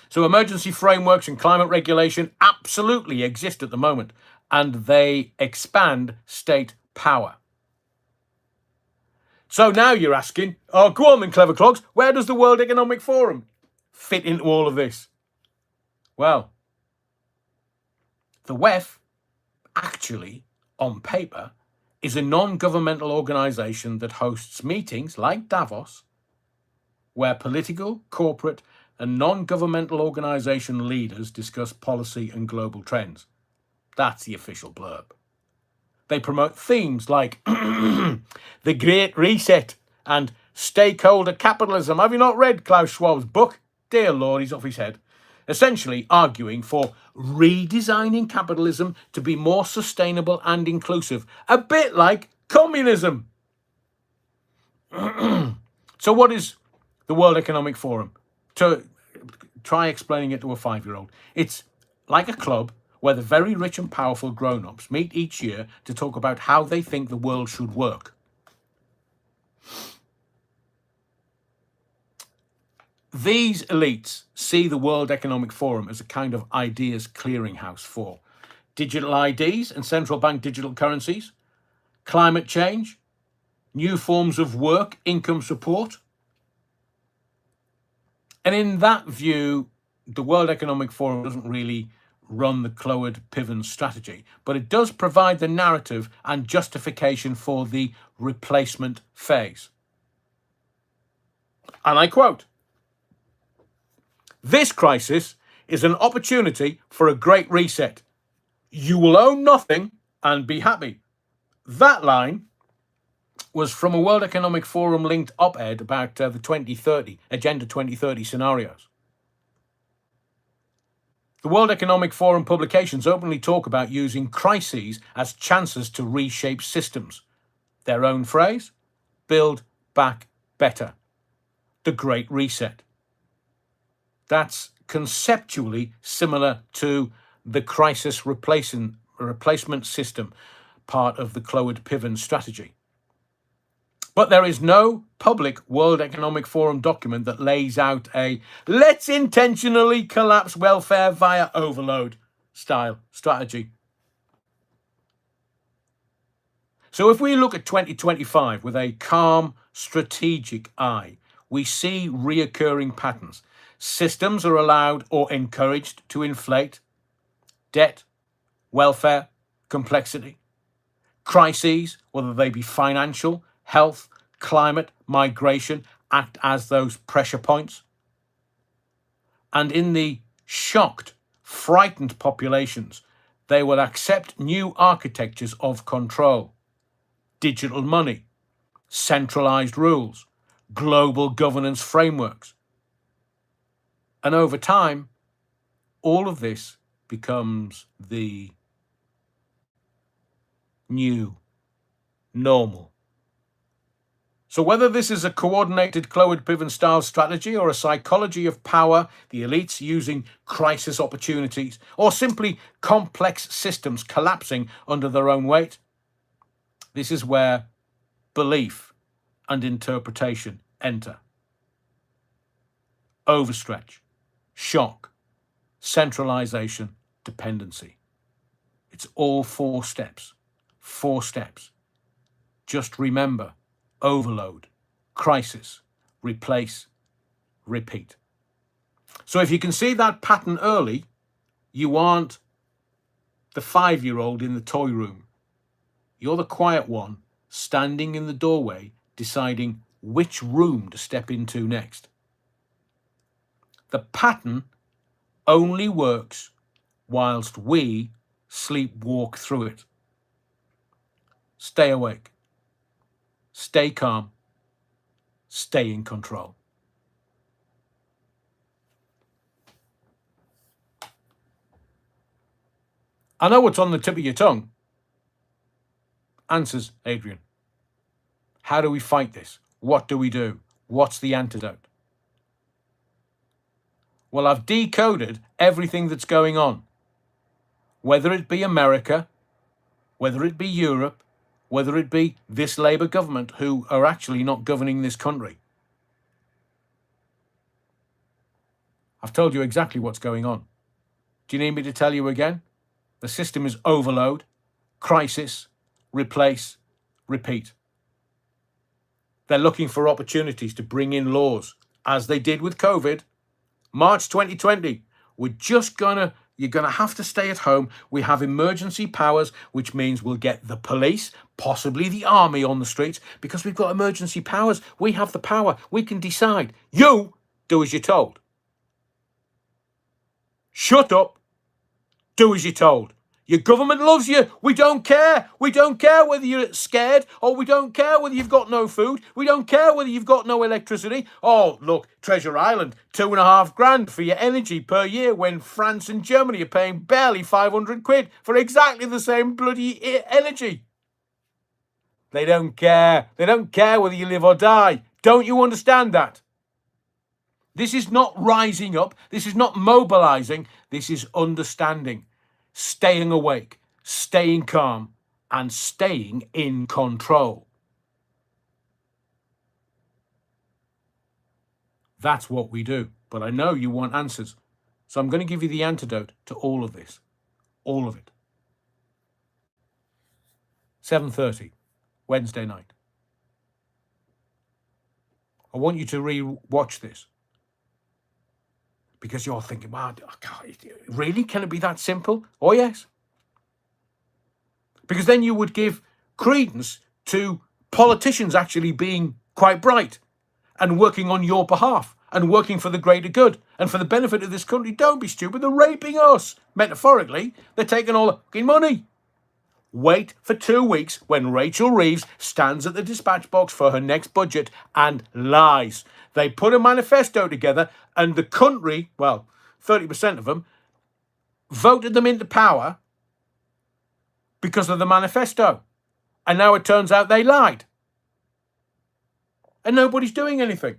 So emergency frameworks and climate regulation absolutely exist at the moment, and they expand state power. So now you're asking, oh, go on then, clever clogs, where does the World Economic Forum fit into all of this? Well, the WEF actually, on paper, is a non-governmental organisation that hosts meetings like Davos, where political, corporate and non-governmental organisation leaders discuss policy and global trends. That's the official blurb. They promote themes like the Great Reset and stakeholder capitalism. Have you not read Klaus Schwab's book? Dear Lord, he's off his head. Essentially arguing for redesigning capitalism to be more sustainable and inclusive. A bit like communism. So what is the World Economic Forum? To try explaining it to a 5-year-old. It's like a club where the very rich and powerful grown-ups meet each year to talk about how they think the world should work. These elites see the World Economic Forum as a kind of ideas clearinghouse for digital IDs and central bank digital currencies, climate change, new forms of work, income support. And in that view, the World Economic Forum doesn't really run the Cloward-Piven strategy, but it does provide the narrative and justification for the replacement phase. And I quote, "This crisis is an opportunity for a great reset. You will own nothing and be happy." That line was from a World Economic Forum linked op-ed about the 2030, Agenda 2030 scenarios. The World Economic Forum publications openly talk about using crises as chances to reshape systems. Their own phrase, build back better. The Great Reset. That's conceptually similar to the crisis replacement system, part of the Cloward-Piven strategy. But there is no public World Economic Forum document that lays out a let's intentionally collapse welfare via overload style strategy. So if we look at 2025 with a calm, strategic eye, we see reoccurring patterns. Systems are allowed or encouraged to inflate. Debt, welfare, complexity. Crises, whether they be financial, health, climate, migration, act as those pressure points. And in the shocked, frightened populations, they will accept new architectures of control. Digital money, centralized rules, global governance frameworks. And over time, all of this becomes the new normal. So whether this is a coordinated Cloward Piven style strategy or a psychology of power, the elites using crisis opportunities, or simply complex systems collapsing under their own weight, this is where belief and interpretation enter. Overstretch, shock, centralization, dependency. It's all 4 steps. 4 steps. Just remember, overload, crisis, replace, repeat. So if you can see that pattern early, you aren't the 5-year-old in the toy room. You're the quiet one standing in the doorway deciding which room to step into next. The pattern only works whilst we sleepwalk through it. Stay awake. Stay calm. Stay in control. I know what's on the tip of your tongue. Answers, Adrian. How do we fight this? What do we do? What's the antidote? Well, I've decoded everything that's going on. Whether it be America, whether it be Europe, whether it be this Labour government who are actually not governing this country. I've told you exactly what's going on. Do you need me to tell you again? The system is overload, crisis, replace, repeat. They're looking for opportunities to bring in laws, as they did with COVID. March 2020, you're gonna have to stay at home. We have emergency powers, which means we'll get the police, possibly the army on the streets, because we've got emergency powers. We have the power. We can decide. You do as you're told. Shut up. Do as you're told. Your government loves you. We don't care. We don't care whether you're scared, or we don't care whether you've got no food. We don't care whether you've got no electricity. Oh, look, Treasure Island, £2,500 for your energy per year, when France and Germany are paying barely 500 quid for exactly the same bloody energy. They don't care. They don't care whether you live or die. Don't you understand that? This is not rising up. This is not mobilizing. This is understanding. Staying awake, staying calm, and staying in control. That's what we do. But I know you want answers. So I'm going to give you the antidote to all of this. All of it. 7:30, Wednesday night. I want you to re-watch this. Because you're thinking, wow, really? Can it be that simple? Oh, yes. Because then you would give credence to politicians actually being quite bright and working on your behalf and working for the greater good and for the benefit of this country. Don't be stupid. They're raping us. Metaphorically, they're taking all the fucking money. Wait for 2 weeks when Rachel Reeves stands at the dispatch box for her next budget and lies. They put a manifesto together and the country, well, 30% of them, voted them into power because of the manifesto. And now it turns out they lied. And nobody's doing anything.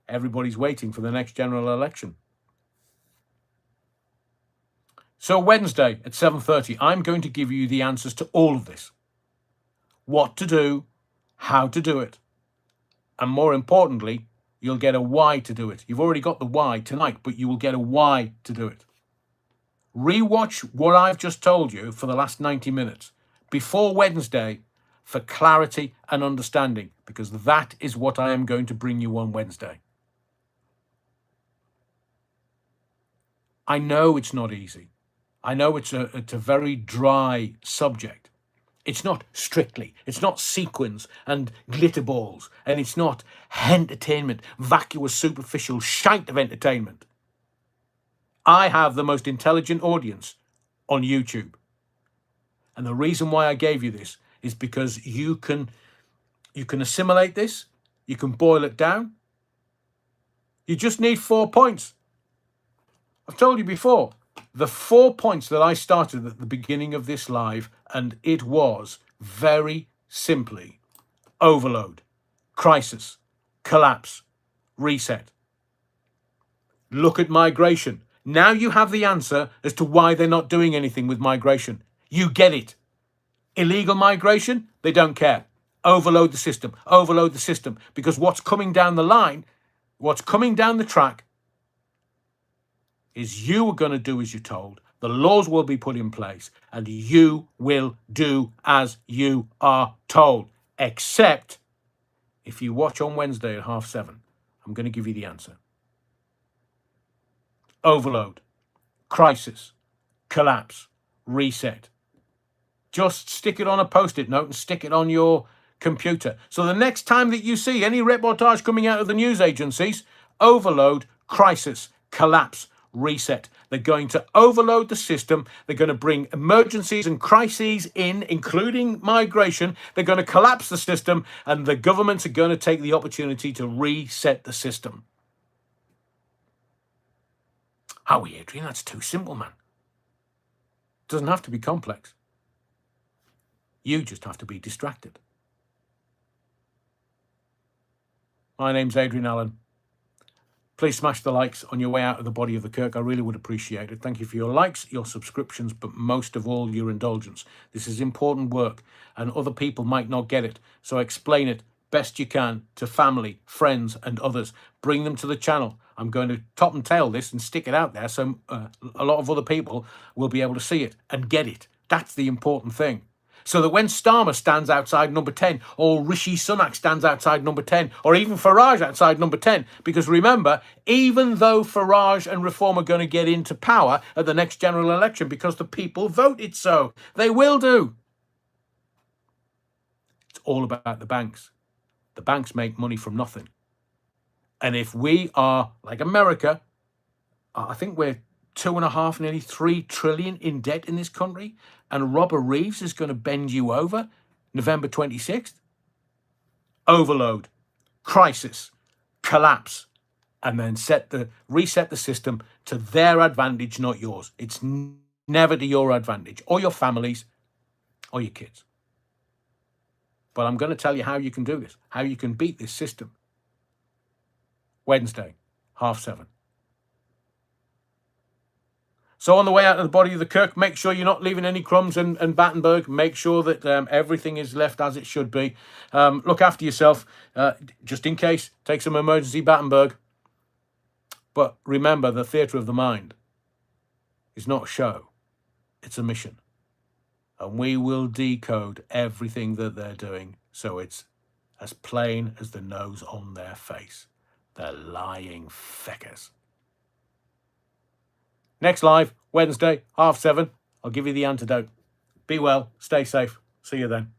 Everybody's waiting for the next general election. So Wednesday at 7:30, I'm going to give you the answers to all of this. What to do, how to do it, and more importantly, you'll get a why to do it. You've already got the why tonight, but you will get a why to do it. Rewatch what I've just told you for the last 90 minutes before Wednesday for clarity and understanding, because that is what I am going to bring you on Wednesday. I know it's not easy. I know it's a very dry subject. It's not strictly. It's not sequins and glitter balls. And it's not entertainment, vacuous, superficial shite of entertainment. I have the most intelligent audience on YouTube. And the reason why I gave you this is because you can assimilate this. You can boil it down. You just need 4 points. I've told you before, the 4 points that I started at the beginning of this live, and it was very simply overload, crisis, collapse, reset. Look at migration. Now you have the answer as to why they're not doing anything with migration. You get it. Illegal migration, they don't care. Overload the system, overload the system. Because what's coming down the line, what's coming down the track, is you are going to do as you're told. The laws will be put in place and you will do as you are told. Except if you watch on Wednesday at 7:30, I'm going to give you the answer. Overload, crisis, collapse, reset. Just stick it on a post-it note and stick it on your computer. So the next time that you see any reportage coming out of the news agencies, overload, crisis, collapse, reset. They're going to overload the system. They're going to bring emergencies and crises in, including migration. They're going to collapse the system, and the governments are going to take the opportunity to reset the system. Howie, Adrian, that's too simple, man. It doesn't have to be complex. You just have to be distracted. My name's Adrian Allen. Please smash the likes on your way out of the body of the Kirk. I really would appreciate it. Thank you for your likes, your subscriptions, but most of all, your indulgence. This is important work, and other people might not get it. So explain it best you can to family, friends, and others. Bring them to the channel. I'm going to top and tail this and stick it out there so a lot of other people will be able to see it and get it. That's the important thing. So that when Starmer stands outside number 10, or Rishi Sunak stands outside number 10, or even Farage outside number 10, because remember, even though Farage and Reform are going to get into power at the next general election because the people voted so, they will do. It's all about the banks. The banks make money from nothing. And if we are, like America, I think we're 2.5, nearly 3 trillion in debt in this country, and Robert Reeves is going to bend you over November 26th. Overload, crisis, collapse, and then reset the system to their advantage, not yours. It's never to your advantage, or your families, or your kids. But I'm going to tell you how you can do this, how you can beat this system. Wednesday, 7:30. So on the way out of the body of the Kirk, make sure you're not leaving any crumbs and Battenberg. Make sure that everything is left as it should be. Look after yourself, just in case. Take some emergency Battenberg. But remember, the theatre of the mind is not a show. It's a mission. And we will decode everything that they're doing so it's as plain as the nose on their face. They're lying feckers. Next live, Wednesday, 7:30. I'll give you the antidote. Be well, stay safe. See you then.